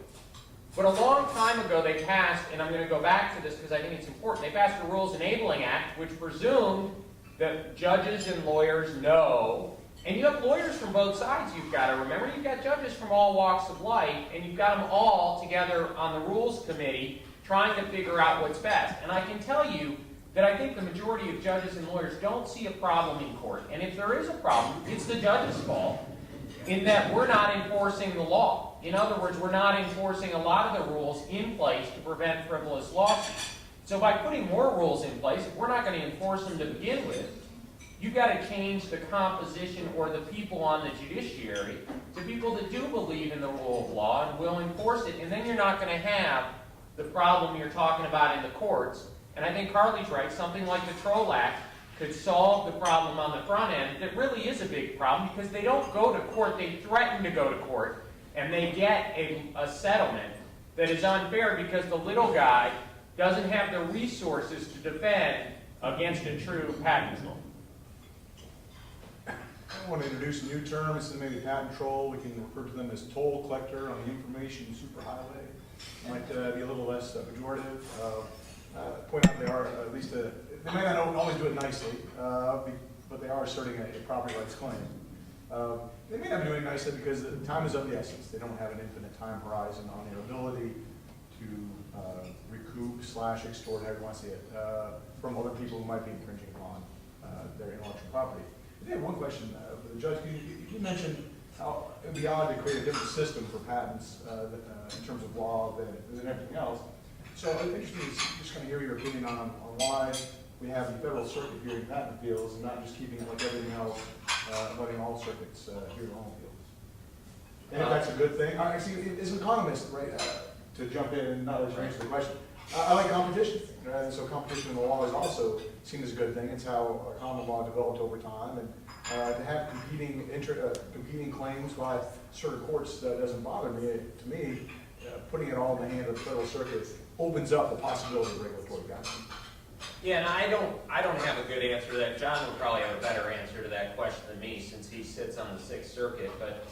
Speaker 2: But a long time ago they passed, and I'm going to go back to this because I think it's important, they passed the Rules Enabling Act, which presumed that judges and lawyers know, and you have lawyers from both sides you've got to remember, you've got judges from all walks of life, and you've got them all together on the Rules Committee trying to figure out what's best. And I can tell you that I think the majority of judges and lawyers don't see a problem in court. And if there is a problem, it's the judge's fault in that we're not enforcing the law. In other words, we're not enforcing a lot of the rules in place to prevent frivolous lawsuits. So by putting more rules in place, if we're not going to enforce them to begin with, you've got to change the composition or the people on the judiciary to people that do believe in the rule of law and will enforce it. And then you're not going to have the problem you're talking about in the courts. And I think Carly's right, something like the Troll Act could solve the problem on the front end that really is a big problem because they don't go to court, they threaten to go to court, and they get a settlement that is unfair because the little guy doesn't have the resources to defend against a true patent troll.
Speaker 6: I want to introduce a new term, instead of maybe patent troll, we can refer to them as toll collector on the information superhighway. Might be a little less pejorative. Point out they are at least they may not always do it nicely, but they are asserting a property rights claim. They may not be doing it nicely because the time is of the essence. They don't have an infinite time horizon on their ability to recoup / extort, however you want to see it, from other people who might be infringing upon their intellectual property. I did have one question for the judge. You mentioned how it would be odd to create a different system for patents in terms of law than everything else. So I'm interested in just kind of hear your opinion on why we have the Federal Circuit hearing patent appeals and not just keeping it like everything else, letting all circuits hear their own appeals. And if that's a good thing. I see, as an economist, right, to jump in and not let you answer the question, I like competition. And so competition in the law is also seen as a good thing. It's how common law developed over time. And to have competing claims by certain courts doesn't bother me. To me, putting it all in the hand of the Federal Circuit opens up the possibility of regulatory guidance.
Speaker 2: Yeah, and I don't have a good answer to that. John would probably have a better answer to that question than me since he sits on the Sixth Circuit. But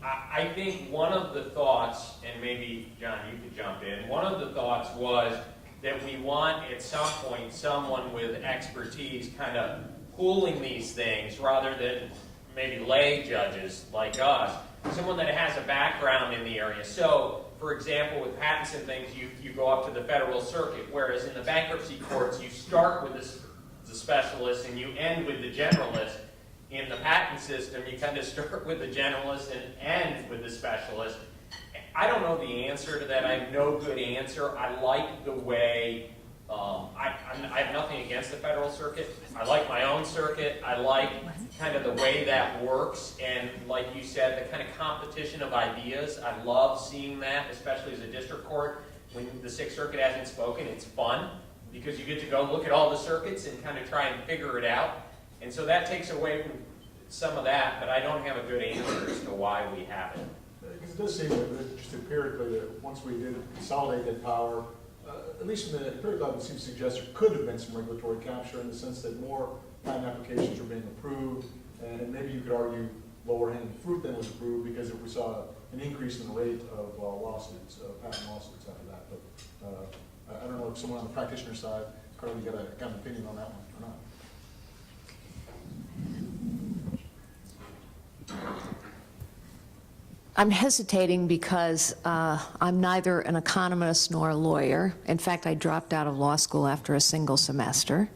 Speaker 2: I think one of the thoughts, and maybe John, you could jump in. One of the thoughts was that we want at some point someone with expertise kind of pooling these things rather than maybe lay judges like us, someone that has a background in the area. So, for example, with patents and things, you go up to the Federal Circuit, whereas in the bankruptcy courts, you start with the specialist and you end with the generalist. In the patent system, you kind of start with the generalist and end with the specialist. I don't know the answer to that. I have no good answer. I like the way, I have nothing against the Federal Circuit. I like my own circuit. I like kind of the way that works. And like you said, the kind of competition of ideas. I love seeing that, especially as a district court. When the Sixth Circuit hasn't spoken, it's fun because you get to go look at all the circuits and kind of try and figure it out. And so that takes away from some of that, but I don't have a good answer as to why we have it.
Speaker 6: Because it does seem that just empirically that once we did consolidate that power, at least from the empirical level, it seems to suggest there could have been some regulatory capture in the sense that more patent applications were being approved, and maybe you could argue lower hanging fruit than was approved because we saw an increase in the rate of lawsuits, patent lawsuits after that. But I don't know if someone on the practitioner side, Carly, got an opinion on that one or not.
Speaker 3: I'm hesitating because I'm neither an economist nor a lawyer. In fact, I dropped out of law school after a single semester.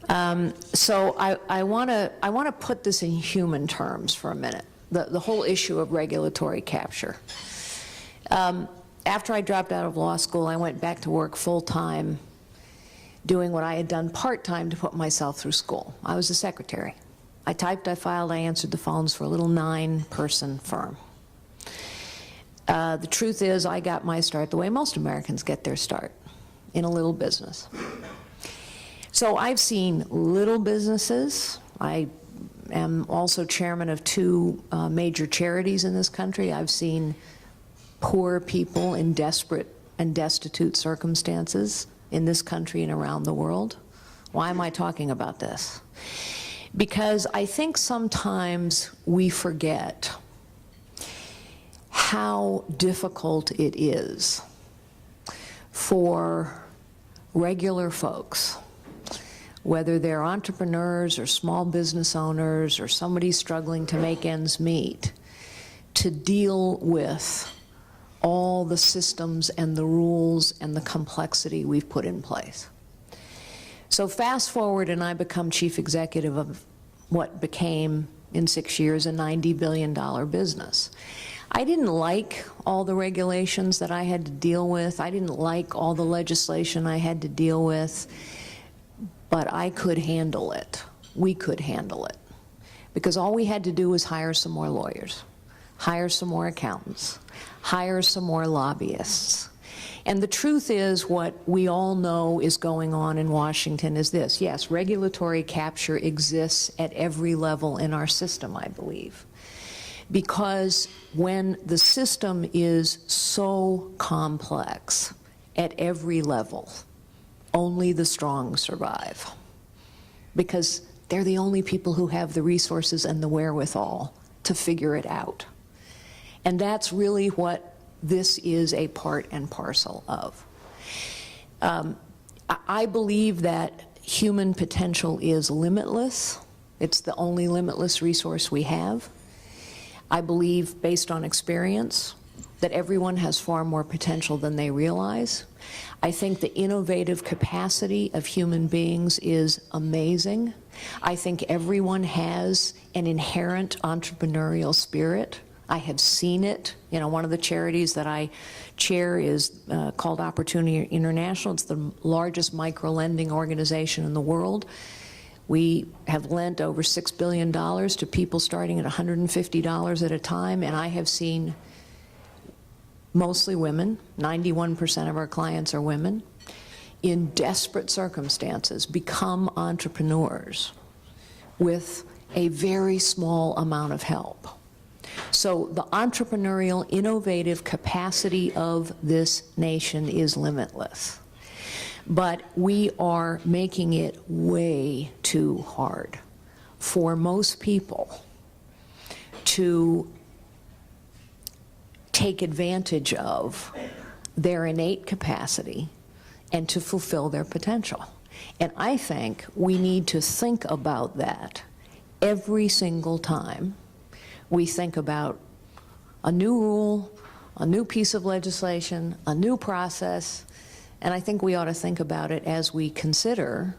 Speaker 3: So I want to put this in human terms for a minute, the whole issue of regulatory capture. After I dropped out of law school, I went back to work full-time, doing what I had done part-time to put myself through school. I was a secretary. I typed, I filed, I answered the phones for a little 9-person firm. The truth is, I got my start the way most Americans get their start, in a little business. So I've seen little businesses. I am also chairman of 2 major charities in this country. I've seen poor people in desperate and destitute circumstances in this country and around the world. Why am I talking about this? Because I think sometimes we forget how difficult it is for regular folks, whether they're entrepreneurs or small business owners or somebody struggling to make ends meet, to deal with all the systems and the rules and the complexity we've put in place. So fast forward and I become chief executive of what became, in 6 years, a $90 billion business. I didn't like all the regulations that I had to deal with. I didn't like all the legislation I had to deal with, but I could handle it. We could handle it. Because all we had to do was hire some more lawyers, hire some more accountants, hire some more lobbyists. And the truth is, what we all know is going on in Washington is this. Yes, regulatory capture exists at every level in our system, I believe. Because when the system is so complex at every level, only the strong survive. Because they're the only people who have the resources and the wherewithal to figure it out. And that's really what this is a part and parcel of. I believe that human potential is limitless. It's the only limitless resource we have. I believe, based on experience, that everyone has far more potential than they realize. I think the innovative capacity of human beings is amazing. I think everyone has an inherent entrepreneurial spirit. I have seen it. You know, one of the charities that I chair is called Opportunity International. It's the largest micro-lending organization in the world. We have lent over $6 billion to people starting at $150 at a time, and I have seen mostly women, 91% of our clients are women, in desperate circumstances become entrepreneurs with a very small amount of help. So the entrepreneurial, innovative capacity of this nation is limitless. But we are making it way too hard for most people to take advantage of their innate capacity and to fulfill their potential. And I think we need to think about that every single time we think about a new rule, a new piece of legislation, a new process, and I think we ought to think about it as we consider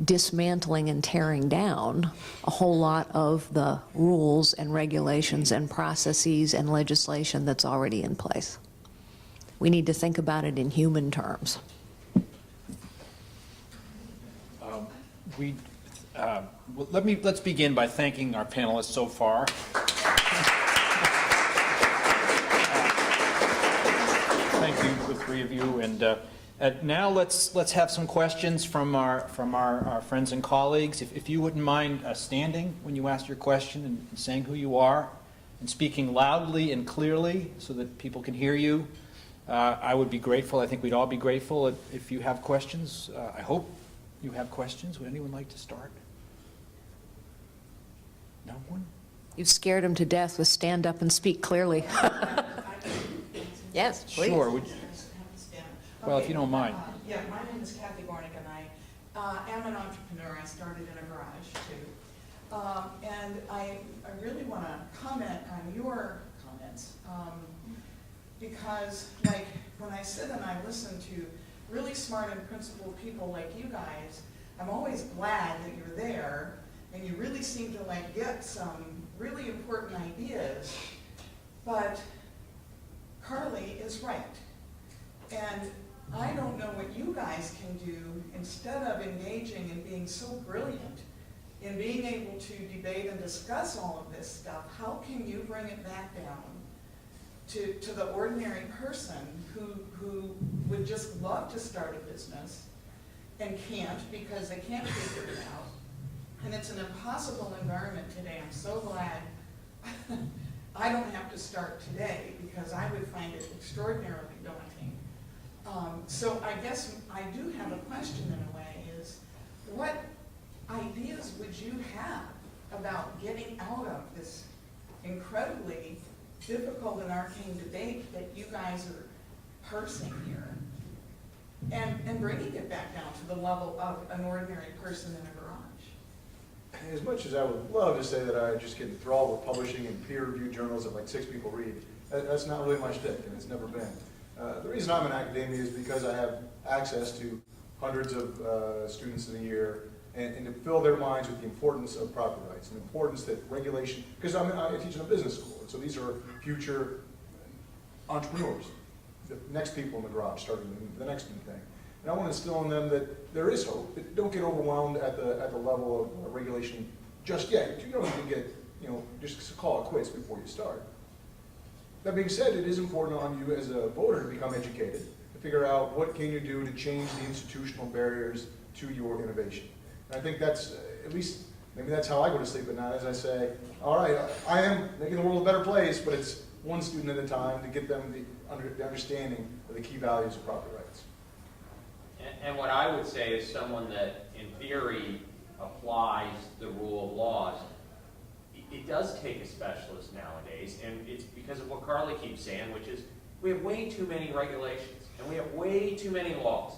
Speaker 3: dismantling and tearing down a whole lot of the rules and regulations and processes and legislation that's already in place. We need to think about it in human terms.
Speaker 1: Let's begin by thanking our panelists so far. Thank you, the 3 of you, and now let's have some questions from our friends and colleagues. If you wouldn't mind standing when you ask your question and saying who you are and speaking loudly and clearly so that people can hear you, I would be grateful. I think we'd all be grateful if you have questions. I hope you have questions. Would anyone like to start? No one?
Speaker 3: You've scared them to death with stand up and speak clearly. Yes, please.
Speaker 1: Sure. Well, if you don't mind.
Speaker 7: Yeah, my name is Kathy Gornick, and I am an entrepreneur. I started in a garage, too. And I really want to comment on your comments, because, like, when I sit and I listen to really smart and principled people like you guys, I'm always glad that you're there, and you really seem to, like, get some really important ideas. But Carly is right. And I don't know what you guys can do instead of engaging and being so brilliant in being able to debate and discuss all of this stuff, how can you bring it back down to the ordinary person who would just love to start a business and can't because they can't figure it out? And it's an impossible environment today. I'm so glad I don't have to start today because I would find it extraordinarily daunting. So I guess I do have a question in a way is, what ideas would you have about getting out of this incredibly difficult and arcane debate that you guys are parsing here and bringing it back down to the level of an ordinary person in a garage?
Speaker 6: As much as I would love to say that I just get enthralled with publishing in peer-reviewed journals that like 6 people read, that's not really my shtick, and it's never been. The reason I'm in academia is because I have access to hundreds of students in a year, and to fill their minds with the importance of property rights, and the importance that regulation, because I teach in a business school, and so these are future entrepreneurs, the next people in the garage, starting the next new thing. And I want to instill in them that there is hope. That don't get overwhelmed at the level of regulation just yet. You don't need to get, just call it quits before you start. That being said, it is important on you as a voter to become educated, to figure out what can you do to change the institutional barriers to your innovation. And I think that's, at least, maybe that's how I go to sleep at night, as I say, all right, I am making the world a better place, but it's one student at a time to get them the understanding of the key values of property rights.
Speaker 2: And what I would say is someone that, in theory, applies the rule of laws, it does take a specialist nowadays, and it's because of what Carly keeps saying, which is we have way too many regulations, and we have way too many laws.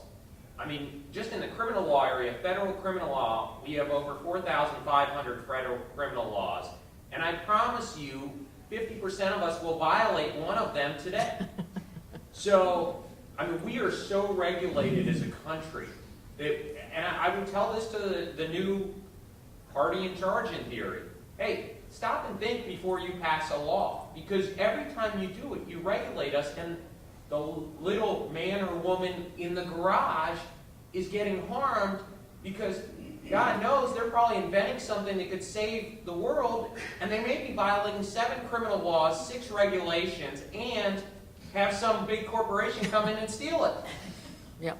Speaker 2: I mean, just in the criminal law area, federal criminal law, we have over 4,500 federal criminal laws, and I promise you, 50% of us will violate one of them today. So, I mean, we are so regulated as a country that, and I would tell this to the new party in charge in theory. Hey, stop and think before you pass a law, because every time you do it, you regulate us, and the little man or woman in the garage is getting harmed because God knows they're probably inventing something that could save the world, and they may be violating 7 criminal laws, 6 regulations, and have some big corporation come in and steal it.
Speaker 3: Yep.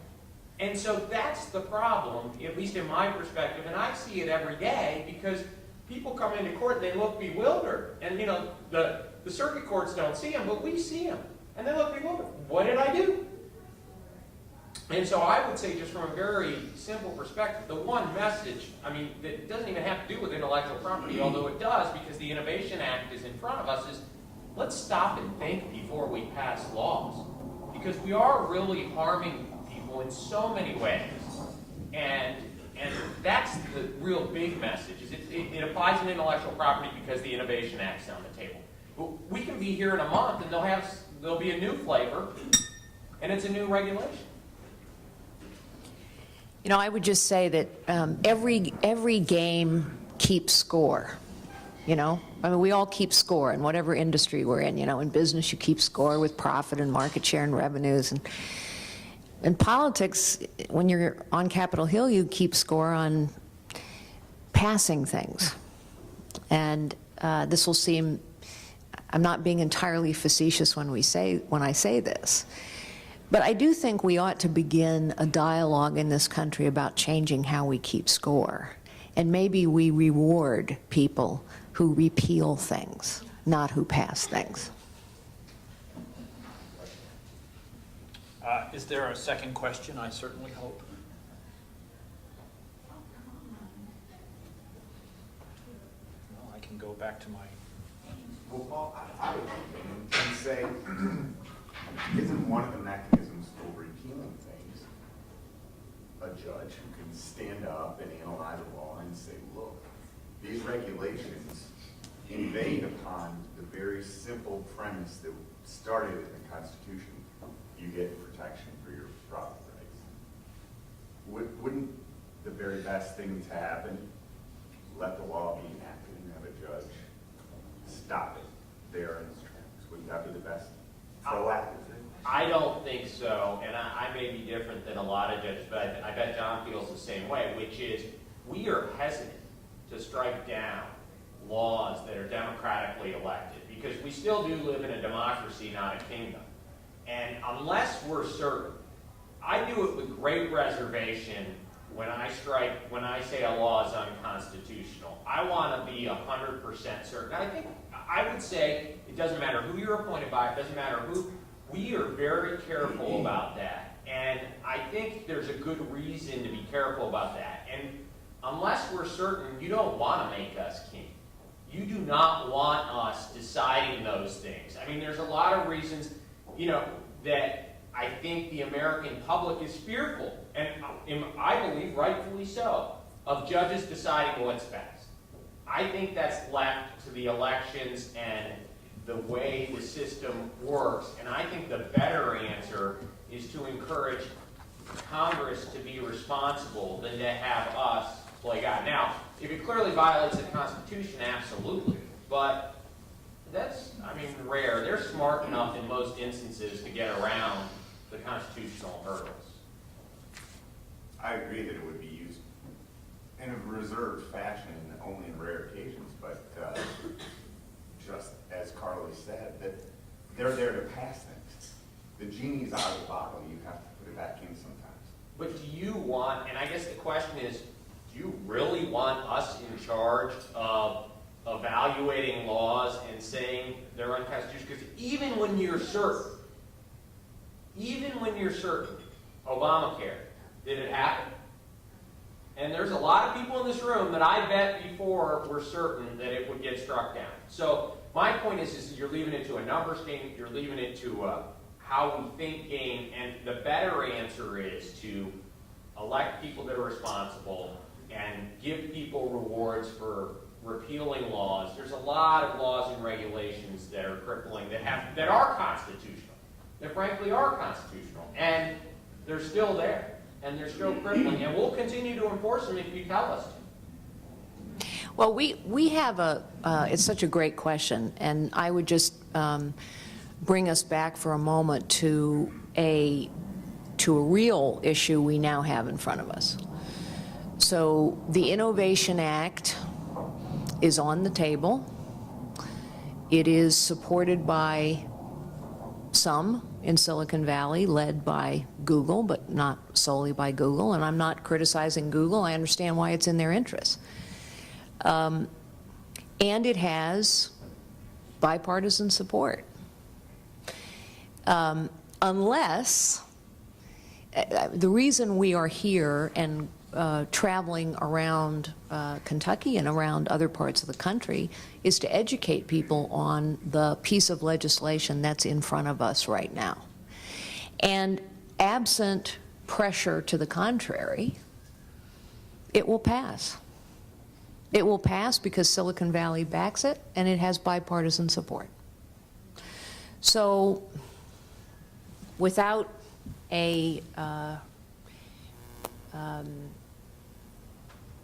Speaker 2: And so that's the problem, at least in my perspective, and I see it every day because people come into court and they look bewildered. And the circuit courts don't see them, but we see them. And they look bewildered. What did I do? And so I would say, just from a very simple perspective, the one message, I mean, that doesn't even have to do with intellectual property, although it does because the Innovation Act is in front of us, is let's stop and think before we pass laws. Because we are really harming people in so many ways. And that's the real big message. Is it applies in intellectual property because the Innovation Act's on the table. But we can be here in a month and there'll be a new flavor, and it's a new regulation.
Speaker 3: I would just say that every game keeps score. I mean, we all keep score in whatever industry we're in. In business, you keep score with profit and market share and revenues. And in politics, when you're on Capitol Hill, you keep score on passing things. And this will seem, I'm not being entirely facetious when I say this, but I do think we ought to begin a dialogue in this country about changing how we keep score. And maybe we reward people who repeal things, not who pass things.
Speaker 5: Is there a second question? I certainly hope. Well, I can go back to my...
Speaker 8: Well, Paul, I would and say, isn't one of the mechanisms for repealing things a judge who can stand up and analyze a law and say, look, these regulations invade upon the very simple premise that started in the Constitution. You get protection for your property rights. Wouldn't the very best thing to happen, let the law be enacted and have a judge stop it there in its tracks? Wouldn't that be the best proactive thing?
Speaker 2: I don't think so, and I may be different than a lot of judges, but I bet John feels the same way, which is we are hesitant to strike down laws that are democratically elected, because we still do live in a democracy, not a kingdom. And unless we're certain, I do it with great reservation when I say a law is unconstitutional. I want to be 100% certain. I would say it doesn't matter who you're appointed by, it doesn't matter who, we are very careful about that. And I think there's a good reason to be careful about that. And unless we're certain, you don't want to make us king. You do not want us deciding those things. I mean, there's a lot of reasons, that I think the American public is fearful, and I believe rightfully so, of judges deciding what's best. I think that's left to the elections and the way the system works, and I think the better answer is to encourage Congress to be responsible than to have us play God. Now, if it clearly violates the Constitution, absolutely, but that's, rare. They're smart enough in most instances to get around the constitutional hurdles.
Speaker 8: I agree that it would be used in a reserved fashion only in rare occasions, but just as Carly said, that they're there to pass things. The genie's out of the bottle, you have to put it back in sometimes.
Speaker 2: But do you want, and I guess the question is, do you really want us in charge of evaluating laws and saying they're unconstitutional? Because even when you're certain, Obamacare, did it happen? And there's a lot of people in this room that I bet before were certain that it would get struck down. So my point is you're leaving it to a numbers game, you're leaving it to a how we think game, and the better answer is to elect people that are responsible and give people rewards for repealing laws. There's a lot of laws and regulations that are crippling, that are constitutional, that frankly are constitutional, and they're still there, and they're still crippling, and we'll continue to enforce them if you tell us to.
Speaker 3: Well, we have it's such a great question, and I would just bring us back for a moment to a real issue we now have in front of us. So the Innovation Act is on the table. It is supported by some in Silicon Valley, led by Google, but not solely by Google. And I'm not criticizing Google. I understand why it's in their interest. And it has bipartisan support. Unless, the reason we are here and traveling around Kentucky and around other parts of the country is to educate people on the piece of legislation that's in front of us right now. And absent pressure to the contrary, it will pass. It will pass because Silicon Valley backs it and it has bipartisan support. So without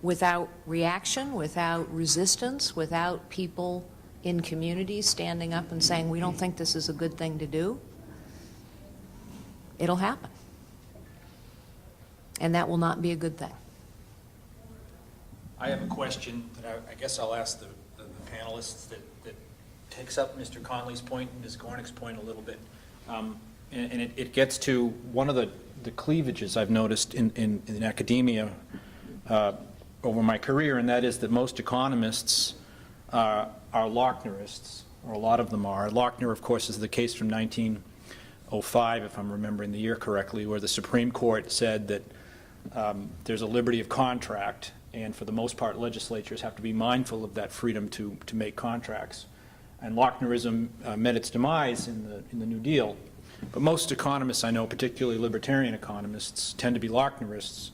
Speaker 3: without reaction, without resistance, without people in communities standing up and saying, we don't think this is a good thing to do, it'll happen. And that will not be a good thing.
Speaker 1: I have a question that I guess I'll ask the panelists that takes up Mr. Conley's point and Ms. Gornick's point a little bit. And it gets to one of the cleavages I've noticed in academia over my career, and that is that most economists are Loechnerists, or a lot of them are. Lochner, of course, is the case from 1905, if I'm remembering the year correctly, where the Supreme Court said that there's a liberty of contract, and for the most part, legislatures have to be mindful of that freedom to make contracts. And Lochnerism met its demise in the New Deal. But most economists I know, particularly libertarian economists, tend to be Lochnerists,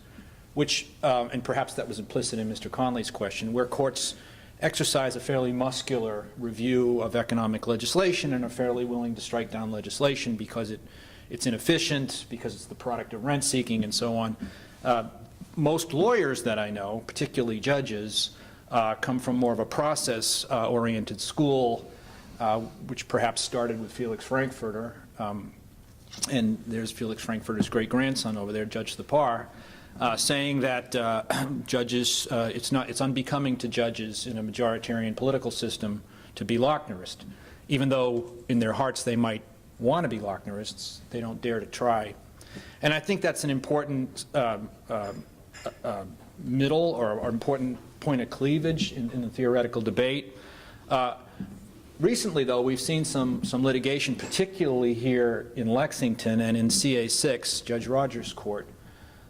Speaker 1: which, and perhaps that was implicit in Mr. Conley's question, where courts exercise a fairly muscular review of economic legislation and are fairly willing to strike down legislation because it's inefficient, because it's the product of rent seeking, and so on. Most lawyers that I know, particularly judges, come from more of a process-oriented school, which perhaps started with Felix Frankfurter. And there's Felix Frankfurter's great-grandson over there, Judge Thapar. saying that judges, it's unbecoming to judges in a majoritarian political system to be Lochnerist. Even though in their hearts they might want to be Lochnerists, they don't dare to try. And I think that's an important middle or important point of cleavage in the theoretical debate. Recently, though, we've seen some litigation, particularly here in Lexington and in CA6, Judge Rogers' court,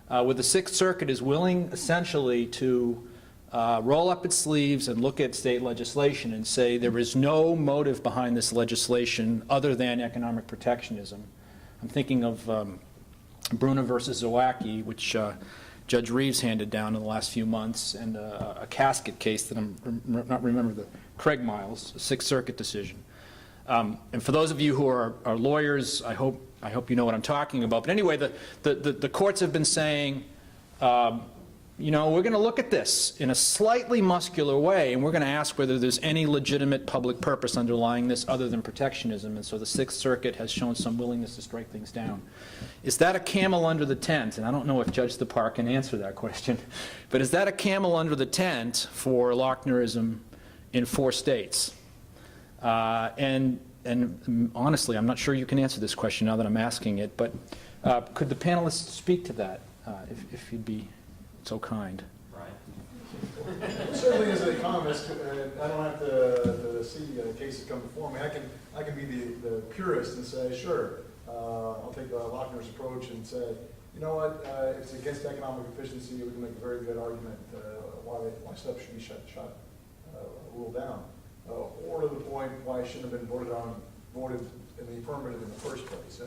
Speaker 1: where the Sixth Circuit is willing essentially to roll up its sleeves and look at state legislation and say there is no motive behind this legislation other than economic protectionism. I'm thinking of Bruna versus Zawacki, which Judge Reeves handed down in the last few months, and a casket case that I'm not remember the Craig Miles, a Sixth Circuit decision. And for those of you who are lawyers, I hope you know what I'm talking about. But anyway, the courts have been saying, you know, we're going to look at this in a slightly muscular way, and we're going to ask whether there's any legitimate public purpose underlying this other than protectionism. And so the Sixth Circuit has shown some willingness to strike things down. Is that a camel under the tent? And I don't know if Judge Thapar can answer that question, but is that a camel under the tent for Lochnerism in 4 states? And honestly, I'm not sure you can answer this question now that I'm asking it, but could the panelists speak to that, if you'd be so kind?
Speaker 2: Right.
Speaker 6: Certainly, as an economist, I don't have to see cases come before me. I can be the purist and say, sure, I'll take the Lochner's approach and say, you know what, it's against economic efficiency. We can make a very good argument why stuff should be ruled down, or to the point why it shouldn't have been voted in the affirmative in the first place.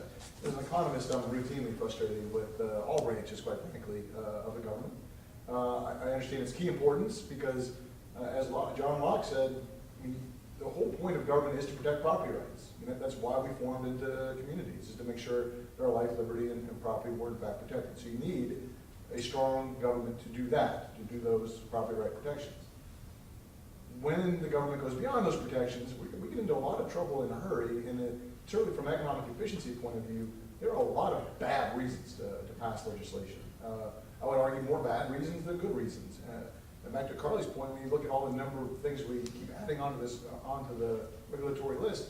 Speaker 6: As an economist, I'm routinely frustrated with all branches, quite frankly, of the government. I understand its key importance because, as John Locke said, I mean, the whole point of government is to protect property rights. I mean, that's why we formed into communities, is to make sure their life, liberty, and property were in fact protected. So you need a strong government to do that, to do those property right protections. When the government goes beyond those protections, we get into a lot of trouble in a hurry, and certainly from an economic efficiency point of view, there are a lot of bad reasons to pass legislation. I would argue more bad reasons than good reasons. And back to Carly's point, when you look at all the number of things we keep adding onto the regulatory list,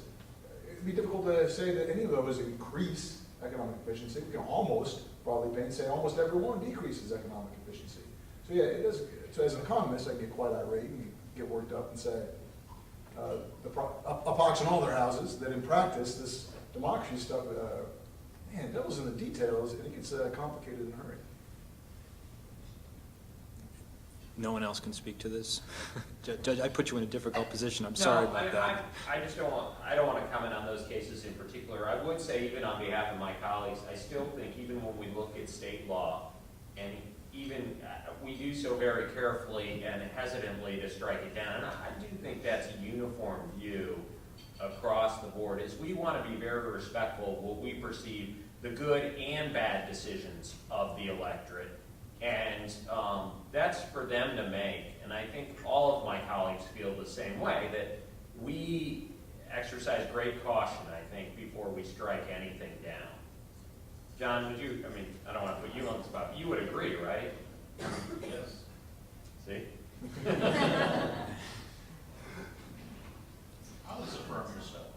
Speaker 6: it'd be difficult to say that any of those increase economic efficiency. We can almost probably say almost every one decreases economic efficiency. So yeah, it does. So as an economist, I can get quite irate and get worked up and say, upbox in all their houses, that in practice, this democracy stuff, man, devil's in the details, and it gets complicated in a hurry.
Speaker 1: No one else can speak to this? Judge, I put you in a difficult position. I'm sorry about that.
Speaker 2: I just don't want to comment on those cases in particular. I would say, even on behalf of my colleagues, I still think even when we look at state law, and even we do so very carefully and hesitantly to strike it down, and I do think that's a uniform view across the board, is we want to be very respectful of what we perceive the good and bad decisions of the electorate. And that's for them to make. And I think all of my colleagues feel the same way, that we exercise great caution, I think, before we strike anything down. John, would you, I mean, I don't want to put you on the spot, but you would agree, right? Yes. See?
Speaker 9: I'll just affirm your stuff.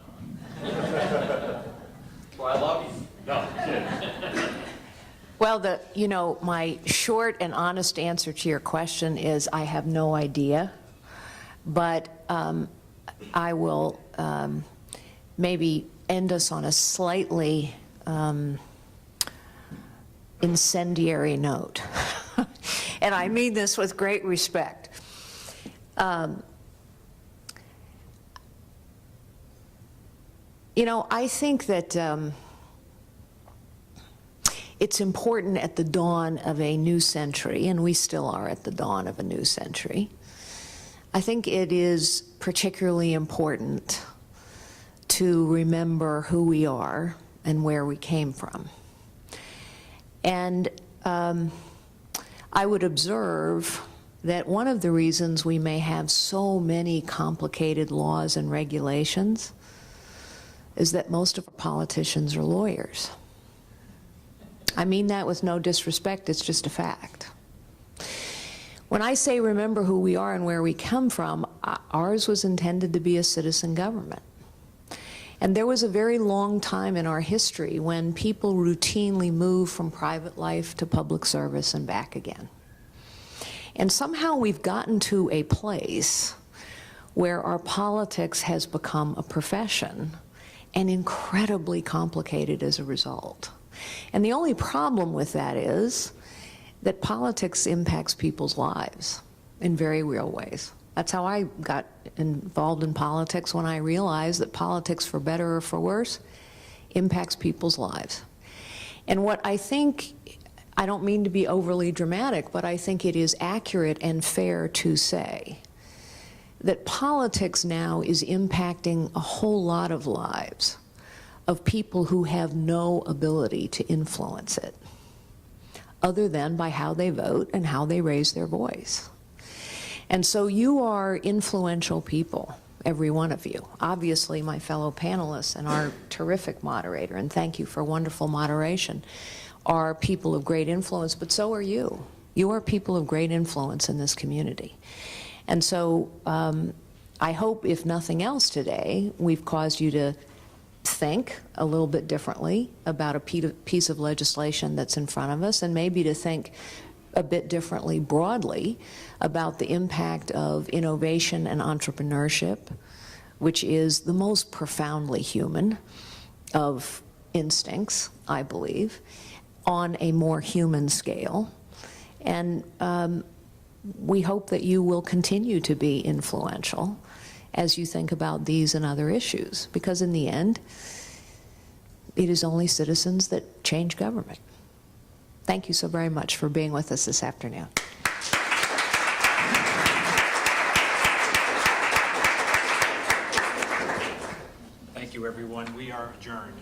Speaker 2: Well, I love you. No, kidding.
Speaker 3: Well, my short and honest answer to your question is I have no idea, but I will maybe end us on a slightly incendiary note. And I mean this with great respect. I think that it's important at the dawn of a new century, and we still are at the dawn of a new century. I think it is particularly important to remember who we are and where we came from. And I would observe that one of the reasons we may have so many complicated laws and regulations is that most of our politicians are lawyers. I mean that with no disrespect, it's just a fact. When I say remember who we are and where we come from, ours was intended to be a citizen government. And there was a very long time in our history when people routinely moved from private life to public service and back again. And somehow we've gotten to a place where our politics has become a profession and incredibly complicated as a result. And the only problem with that is that politics impacts people's lives in very real ways. That's how I got involved in politics, when I realized that politics, for better or for worse, impacts people's lives. And what I think, I don't mean to be overly dramatic, but I think it is accurate and fair to say that politics now is impacting a whole lot of lives of people who have no ability to influence it, other than by how they vote and how they raise their voice. And so you are influential people, every one of you. Obviously, my fellow panelists and our terrific moderator, and thank you for wonderful moderation, are people of great influence, but so are you. You are people of great influence in this community. And so I hope, if nothing else today, we've caused you to think a little bit differently about a piece of legislation that's in front of us, and maybe to think a bit differently broadly about the impact of innovation and entrepreneurship, which is the most profoundly human of instincts, I believe, on a more human scale. And we hope that you will continue to be influential as you think about these and other issues, because in the end, it is only citizens that change government. Thank you so very much for being with us this afternoon.
Speaker 1: Thank you, everyone. We are adjourned.